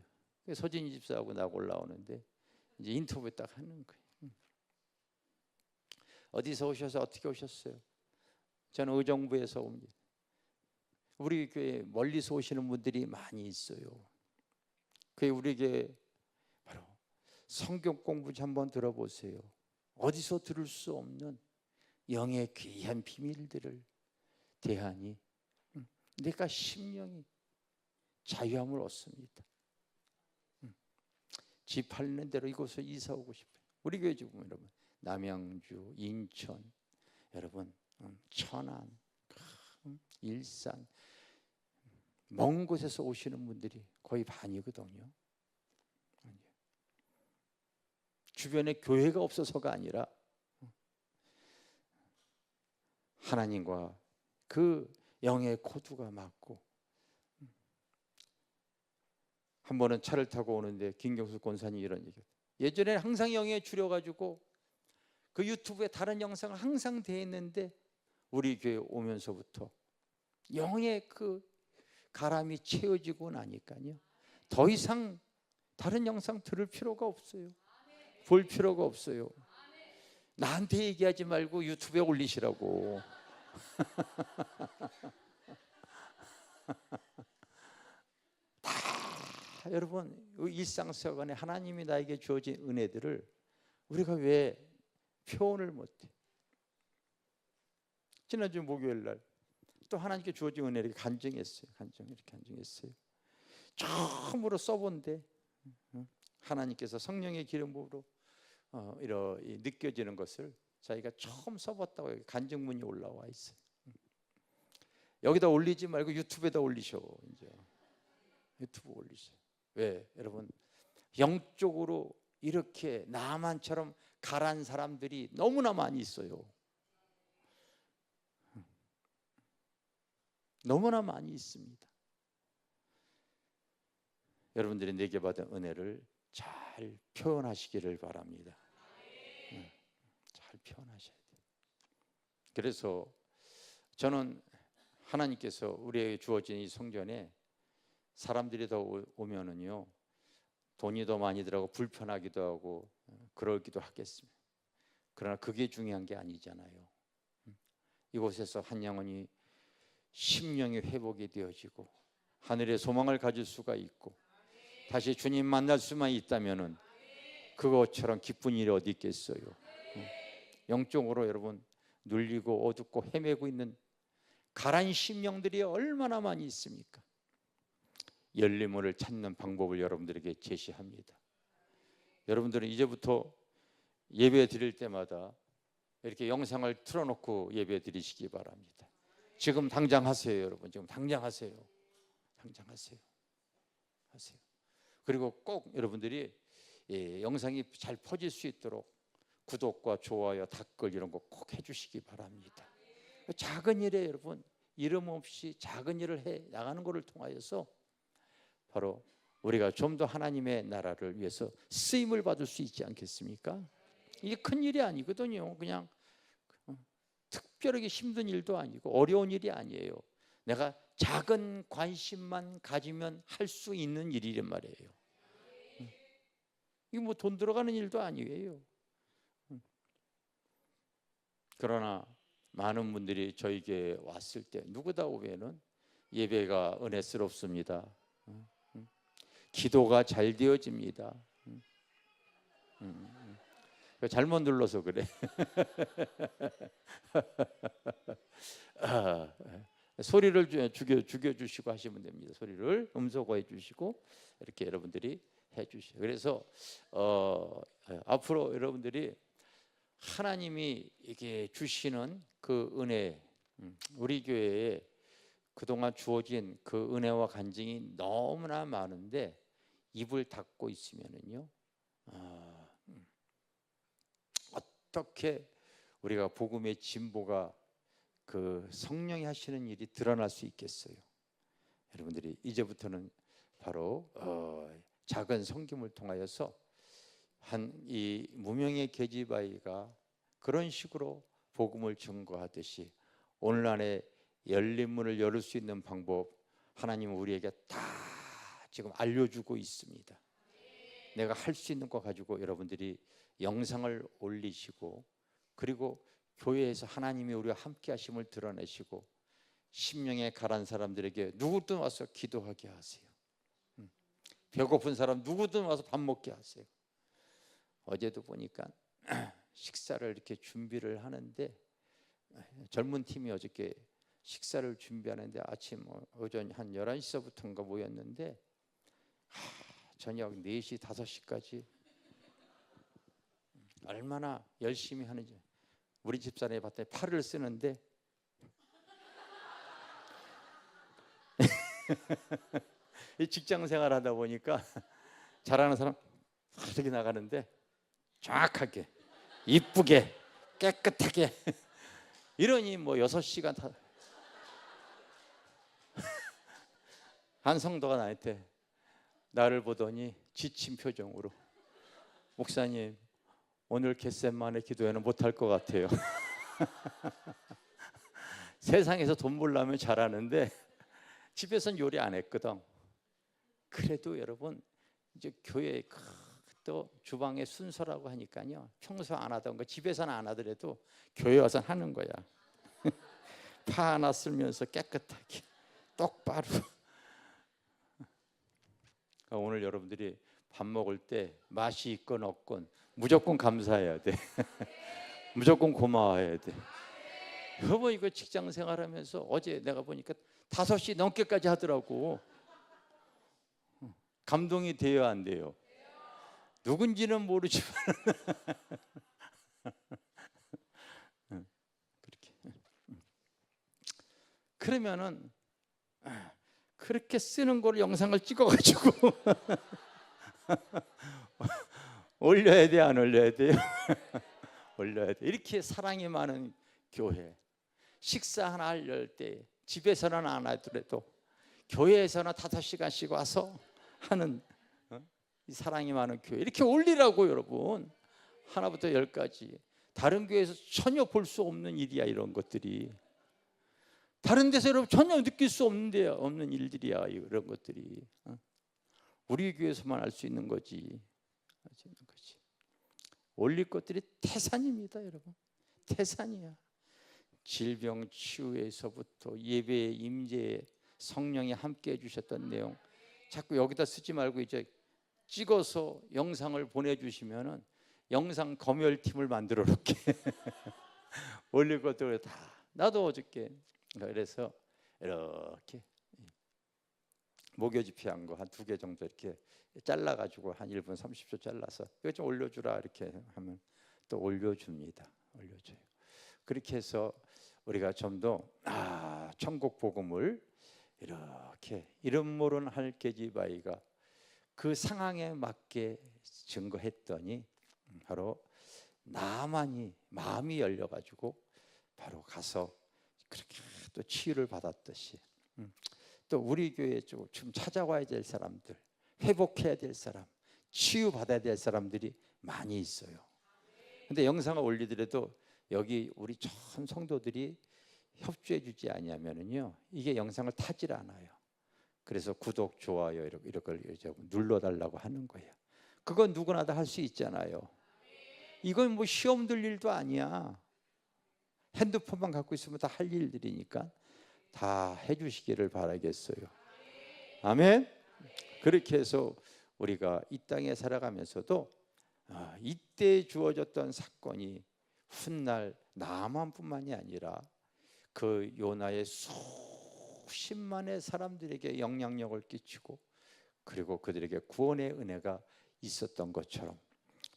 서진이 집사하고 나하고 올라오는데 이제 인터뷰 딱 하는 거예요. 어디서 오셔서 어떻게 오셨어요? 저는 의정부에서 옵니다. 우리 교회 멀리서 오시는 분들이 많이 있어요. 그게 우리에게 바로 성경 공부 좀 한번 들어보세요. 어디서 들을 수 없는 영의 귀한 비밀들을 대하니 내가 심령이 자유함을 얻습니다. 집 팔는 대로 이곳에 이사 오고 싶어요. 우리 교회 지금 여러분 남양주, 인천, 여러분 천안, 일산 먼 곳에서 오시는 분들이 거의 반이거든요. 주변에 교회가 없어서가 아니라 하나님과 그 영의 코드가 맞고, 한 번은 차를 타고 오는데 김경수 권사님이 이런 얘기를, 예전에 항상 영에 줄여가지고 그 유튜브에 다른 영상을 항상 돼 있는데 우리 교회 오면서부터 영의 그 가람이 채워지고 나니까요 더 이상 다른 영상 들을 필요가 없어요. 볼 필요가 없어요. 나한테 얘기하지 말고 유튜브에 올리시라고. 다 여러분 일상생활에 하나님이 나에게 주어진 은혜들을 우리가 왜 표현을 못해? 지난주 목요일 날 또 하나님께 주어진 은혜를 간증했어요. 이렇게 간증했어요. 처음으로 써본데 하나님께서 성령의 기름으로 이렇게 느껴지는 것을 자기가 처음 써봤다고 간증문이 올라와 있어요. 여기다 올리지 말고 유튜브에다 올리셔. 이제 유튜브 올리세요. 왜? 여러분 영적으로 이렇게 나만처럼 가란 사람들이 너무나 많이 있어요. 너무나 많이 있습니다. 여러분들이 내게 받은 은혜를 잘 표현하시기를 바랍니다. 잘 표현하셔야 돼요. 그래서 저는 하나님께서 우리에게 주어진 이 성전에 사람들이 더 오면은요 돈이 더 많이 들어가고 불편하기도 하고 그러기도 하겠습니다. 그러나 그게 중요한 게 아니잖아요. 이곳에서 한 영혼이 심령이 회복이 되어지고 하늘의 소망을 가질 수가 있고 다시 주님 만날 수만 있다면은 그것처럼 기쁜 일이 어디 있겠어요. 영적으로 여러분 눌리고 어둡고 헤매고 있는 가란 심령들이 얼마나 많이 있습니까? 열림을 찾는 방법을 여러분들에게 제시합니다. 여러분들은 이제부터 예배 드릴 때마다 이렇게 영상을 틀어놓고 예배 드리시기 바랍니다. 지금 당장 하세요. 여러분 지금 당장 하세요. 하세요. 그리고 꼭 여러분들이 영상이 잘 퍼질 수 있도록 구독과 좋아요, 댓글 이런 거 꼭 해주시기 바랍니다. 작은 일에 여러분 이름 없이 작은 일을 해 나가는 것을 통하여서 바로 우리가 좀 더 하나님의 나라를 위해서 쓰임을 받을 수 있지 않겠습니까? 이게 큰 일이 아니거든요. 그냥 특별하게 힘든 일도 아니고 어려운 일이 아니에요. 내가 작은 관심만 가지면 할 수 있는 일이란 말이에요. 이게 뭐 돈 들어가는 일도 아니에요. 그러나 많은 분들이 저에게 왔을 때 누구다 오면은 예배가 은혜스럽습니다. 기도가 잘 되어집니다. 잘못 눌러서 그래. 소리를 죽여주시고 하시면 됩니다. 소리를 음소거해 주시고 이렇게 여러분들이 해주시고, 그래서 앞으로 여러분들이 하나님이 이게 주시는 그 은혜, 우리 교회에 그동안 주어진 그 은혜와 간증이 너무나 많은데 입을 닫고 있으면은요, 어떻게 우리가 복음의 진보가 그 성령이 하시는 일이 드러날 수 있겠어요? 여러분들이 이제부터는 바로 작은 섬김을 통하여서 한 이 무명의 계집아이가 그런 식으로 복음을 증거하듯이 오늘 안에 열린 문을 열을 수 있는 방법 하나님은 우리에게 다 지금 알려주고 있습니다. 내가 할 수 있는 거 가지고 여러분들이 영상을 올리시고, 그리고 교회에서 하나님이 우리와 함께 하심을 드러내시고, 심령에 가란 사람들에게 누구든 와서 기도하게 하세요. 배고픈 사람 누구든 와서 밥 먹게 하세요. 어제도 보니까 식사를 이렇게 준비를 하는데, 젊은 팀이 어저께 식사를 준비하는데 아침 오전 한 11시서부터인가 모였는데 저녁 4시 5시까지 얼마나 열심히 하는지. 우리 집사람이 봤더니 팔을 쓰는데 이 직장 생활하다 보니까 잘하는 사람 이렇게 나가는데 정확하게 이쁘게 깨끗하게 이러니 뭐 6시간 다. 한 성도가 나한테 나를 보더니 지친 표정으로, 목사님 오늘 겟셋만의 기도회는 못할 것 같아요. 세상에서 돈 벌려면 잘하는데 집에서는 요리 안 했거든. 그래도 여러분 이제 교회 또 주방의 순서라고 하니까요, 평소 안 하던 거 집에서는 안 하더라도 교회 와서 하는 거야. 파 하나 쓸면서 깨끗하게 똑바로. 오늘 여러분들이 밥 먹을 때 맛이 있건 없건 무조건 감사해야 돼. 무조건 고마워해야 돼. 여보, 이거 직장 생활하면서 어제 내가 보니까 5시 넘게까지 하더라고. 감동이 돼요, 안 돼요? 누군지는 모르지만 그렇게. 그러면은 그렇게 쓰는 걸 영상을 찍어가지고 올려야 돼, 안 올려야 돼요? 올려야 돼. 이렇게 사랑이 많은 교회, 식사 하나 할 때 집에서는 안 하더라도 교회에서는 5시간씩 와서 하는 이 사랑이 많은 교회, 이렇게 올리라고. 여러분, 하나부터 10까지 다른 교회에서 전혀 볼 수 없는 일이야. 이런 것들이 다른 데서 여러분 전혀 느낄 수 없는 일들이야. 이런 것들이 우리 교회에서만 알 수 있는 거지. 올릴 것들이 태산입니다. 여러분, 태산이야. 질병 치유에서부터 예배의 임재에 성령이 함께 해주셨던 내용 자꾸 여기다 쓰지 말고 이제 찍어서 영상을 보내주시면은 영상 검열팀을 만들어 놓게. 올릴 것들을 다. 나도 어저께 그래서 이렇게 목요집회한 거 한 2개 정도 이렇게 잘라가지고 한 1분 30초 잘라서 이거 좀 올려주라 이렇게 하면 또 올려줍니다. 올려줘요. 그렇게 해서 우리가 좀 더 천국 복음을 이렇게 이름 모른 할 계집아이가 그 상황에 맞게 증거했더니 바로 나만이 마음이 열려가지고 바로 가서 그렇게 또 치유를 받았듯이 또 우리 교회에 좀 찾아와야 될 사람들, 회복해야 될 사람, 치유받아야 될 사람들이 많이 있어요. 근데 영상을 올리더라도 여기 우리 전 성도들이 협조해 주지 않으면은요, 이게 영상을 타질 않아요. 그래서 구독, 좋아요 이런 걸 눌러달라고 하는 거예요. 그건 누구나 다 할 수 있잖아요. 이건 뭐 시험 들 일도 아니야. 핸드폰만 갖고 있으면 다 할 일들이니까 다 해주시기를 바라겠어요. 아멘. 그렇게 해서 우리가 이 땅에 살아가면서도 이때 주어졌던 사건이 훗날 나만뿐만이 아니라 그 요나의 수십만의 사람들에게 영향력을 끼치고 그리고 그들에게 구원의 은혜가 있었던 것처럼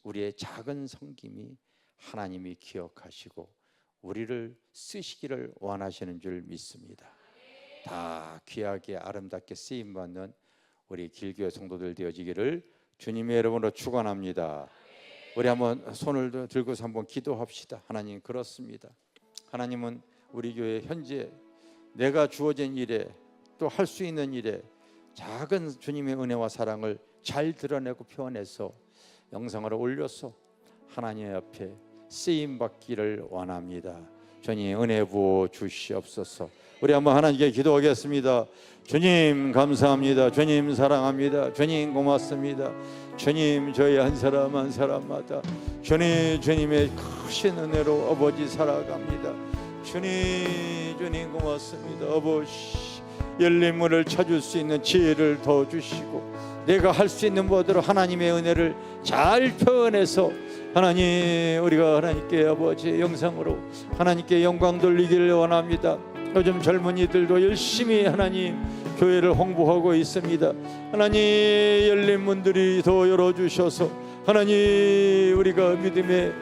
우리의 작은 섬김이 하나님이 기억하시고 우리를 쓰시기를 원하시는 줄 믿습니다. 다 귀하게 아름답게 쓰임받는 우리 길교회 성도들 되어지기를 주님의 이름으로 축원합니다. 우리 한번 손을 들고서 한번 기도합시다. 하나님, 그렇습니다. 하나님은 우리 교회 현재 내가 주어진 일에 또 할 수 있는 일에 작은 주님의 은혜와 사랑을 잘 드러내고 표현해서 영상을 올려서 하나님 앞에 쓰임 받기를 원합니다. 주님 은혜 부어 주시옵소서. 우리 한번 하나님께 기도하겠습니다. 주님 감사합니다. 주님 사랑합니다. 주님 고맙습니다. 주님 저희 한 사람 한 사람마다 주님의 크신 은혜로 아버지 살아갑니다. 주님 고맙습니다. 아버지 열린 문을 찾을 수 있는 지혜를 더 주시고 내가 할 수 있는 모든 하나님의 은혜를 잘 표현해서 하나님 우리가 하나님께 아버지 영상으로 하나님께 영광 돌리기를 원합니다. 요즘 젊은이들도 열심히 하나님 교회를 홍보하고 있습니다. 하나님 열린 문들이 더 열어주셔서 하나님 우리가 믿음의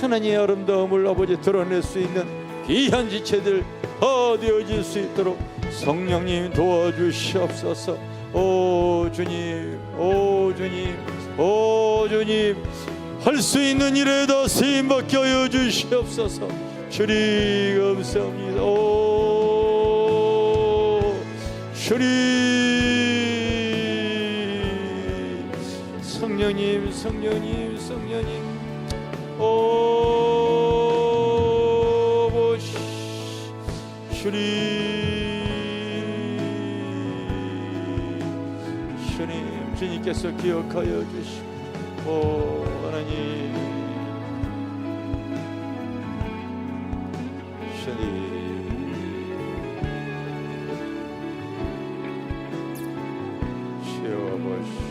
하나님의 아름다움을 아버지 드러낼 수 있는 귀한 지체들 더 되어질 수 있도록 성령님 도와주시옵소서. 오 주님, 오 주님, 오 주님, 할 수 있는 일에 더 쓰임받게 하여 주시옵소서. 주님 감사합니다. 오 주님, 성령님, 성령님, 성령님, 오 주님, 주님께서 기억하여 주시고 오 하나님 주님 쉬어보시오.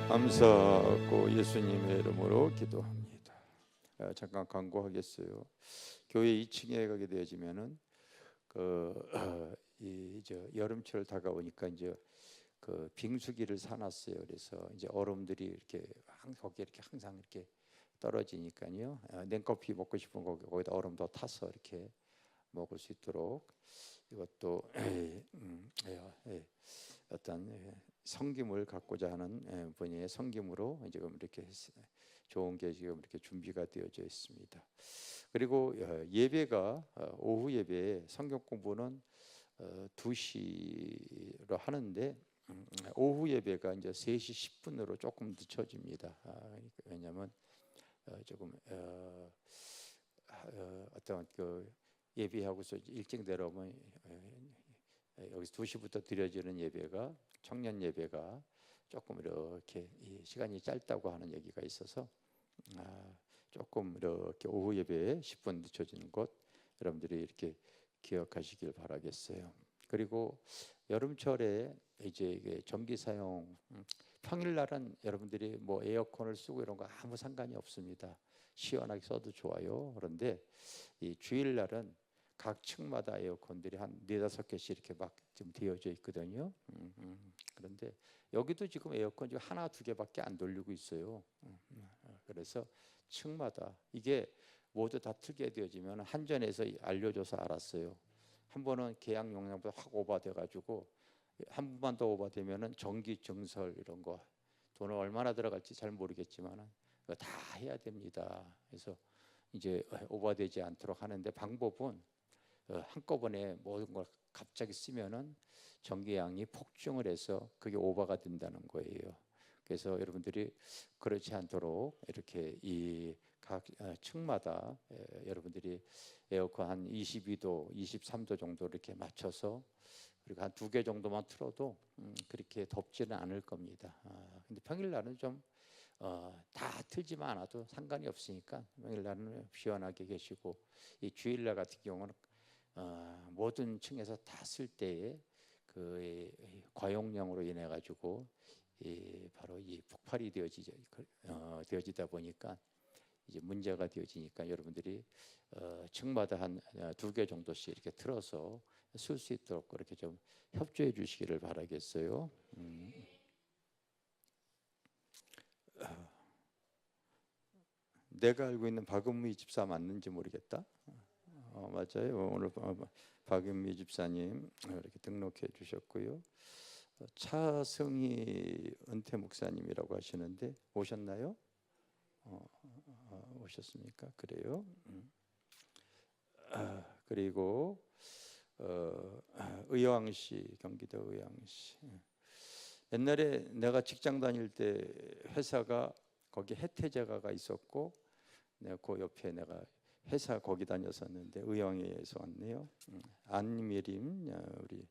감사하고 예수님의 이름으로 기도합니다. 잠깐 광고하겠어요. 교회 2층에 가게 되어지면은 이제 여름철 다가오니까 이제 그 빙수기를 사놨어요. 그래서 이제 얼음들이 이렇게 거기에 이렇게 항상 이렇게 떨어지니까요. 냉커피 먹고 싶은 거기다 얼음 더 타서 이렇게 먹을 수 있도록 이것도 어떤 섬김을 갖고자 하는 분의 섬김으로 지금 이렇게 좋은 게 지금 이렇게 준비가 되어져 있습니다. 그리고 예배가 오후 예배 성경 공부는 2시로 하는데 오후 예배가 이제 3시 10분으로 조금 늦춰집니다. 왜냐하면 조금 어떤 그 예배하고서 일찍 내려오면 여기서 2시부터 드려지는 예배가 청년 예배가 조금 이렇게 시간이 짧다고 하는 얘기가 있어서 조금 이렇게 오후 예배에 10분 늦춰지는 것 여러분들이 이렇게 기억하시길 바라겠어요. 그리고 여름철에 이제 이게 전기 사용 평일날은 여러분들이 뭐 에어컨을 쓰고 이런 거 아무 상관이 없습니다. 시원하게 써도 좋아요. 그런데 이 주일날은 각 층마다 에어컨들이 한 4-5개씩 이렇게 막 좀 되어져 있거든요. 그런데 여기도 지금 에어컨 지금 1-2개밖에 안 돌리고 있어요. 그래서 층마다 이게 모두 다 틀게 되어지면 한전에서 알려줘서 알았어요. 한 번은 계약 용량보다 확 오버돼가지고 한 번만 더 오버되면은 전기 증설 이런 거 돈을 얼마나 들어갈지 잘 모르겠지만 다 해야 됩니다. 그래서 이제 오버되지 않도록 하는데 방법은 한꺼번에 모든 걸 갑자기 쓰면은 전기량이 폭증을 해서 그게 오버가 된다는 거예요. 그래서 여러분들이 그렇지 않도록 이렇게 이 각 층마다 여러분들이 에어컨 한 22도, 23도 정도 이렇게 맞춰서 그리고 한 2개 정도만 틀어도 그렇게 덥지는 않을 겁니다. 근데 평일날은 좀 다 틀지만 않아도 상관이 없으니까 평일날은 시원하게 계시고 이 주일날 같은 경우는 모든 층에서 다 쓸 때에 그 과용량으로 인해 가지고 바로 이 폭발이 되어지다 보니까 이제 문제가 되어지니까 여러분들이 층마다 한 2개 정도씩 이렇게 틀어서 쓸 수 있도록 그렇게 좀 협조해 주시기를 바라겠어요. 내가 알고 있는 박은미 집사 맞는지 모르겠다. 맞아요. 오늘 박은미 집사님 이렇게 등록해 주셨고요. 차승희 은퇴 목사님이라고 하시는데 오셨나요? 오셨습니까? 그래요. 그리고 의왕시, 경기도 의왕시. 옛날에 내가 직장 다닐 때 회사가 거기 해태제가가 있었고 내가 그 옆에 내가 회사 거기 다녔었는데 의왕에서 왔네요. 안미림 우리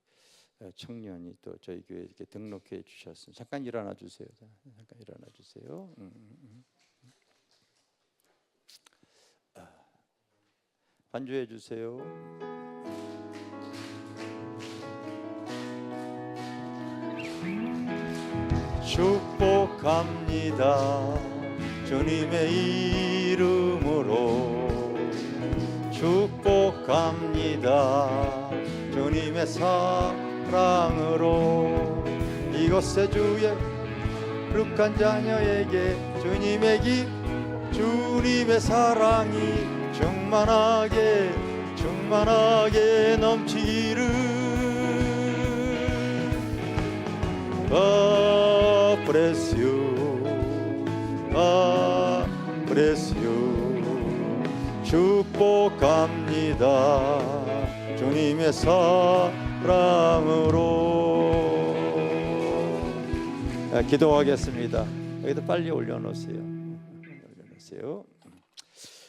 청년이 또 저희 교회에 이렇게 등록해 주셨습니다. 잠깐 일어나 주세요. 잠깐 일어나 주세요. 반주해 주세요. 축복합니다. 주님의 이름으로 축복합니다. 주님의 사랑으로 이곳에 주의 거룩한 자녀에게 주님의 사랑이 충만하게 넘치기를. God bless you, God bless you. 축복합니다. 주님의 사랑으로. 기도하겠습니다. 여기도 빨리 올려놓으세요.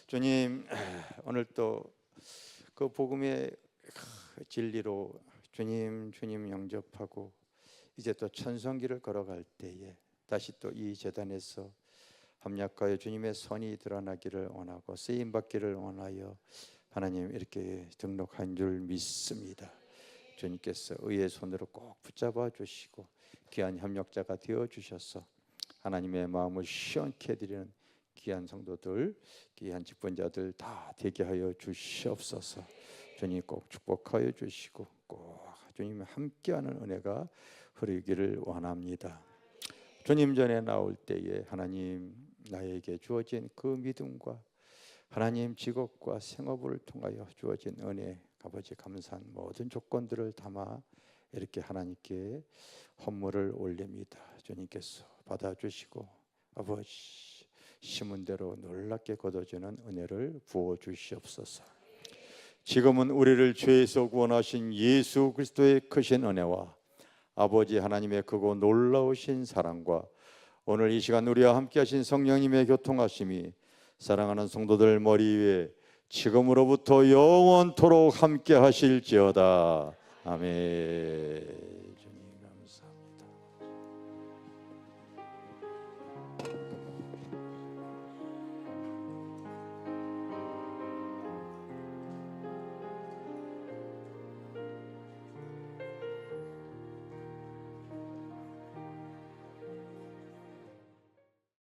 주님, 오늘 또 그 복음의 진리로 주님 영접하고 이제 또 천성길을 걸어갈 때에 다시 또 이 제단에서 합력하여 주님의 선이 드러나기를 원하고 쓰임 받기를 원하여 하나님 이렇게 등록한 줄 믿습니다. 주님께서 의의 손으로 꼭 붙잡아 주시고 귀한 협력자가 되어 주셔서 하나님의 마음을 시원케 해드리는 귀한 성도들, 귀한 직분자들 다 되게 하여 주시옵소서. 주님 꼭 축복하여 주시고 꼭 주님과 함께하는 은혜가 흐르기를 원합니다. 주님 전에 나올 때에 하나님 나에게 주어진 그 믿음과 하나님 직업과 생업을 통하여 주어진 은혜, 아버지 감사한 모든 조건들을 담아 이렇게 하나님께 헌물을 올립니다. 주님께서 받아주시고 아버지 심은 대로 놀랍게 거둬주는 은혜를 부어 주시옵소서. 지금은 우리를 죄에서 구원하신 예수 그리스도의 크신 은혜와 아버지 하나님의 크고 놀라우신 사랑과 오늘 이 시간 우리와 함께 하신 성령님의 교통하심이 사랑하는 성도들 머리 위에 지금으로부터 영원토록 함께 하실지어다. 아멘.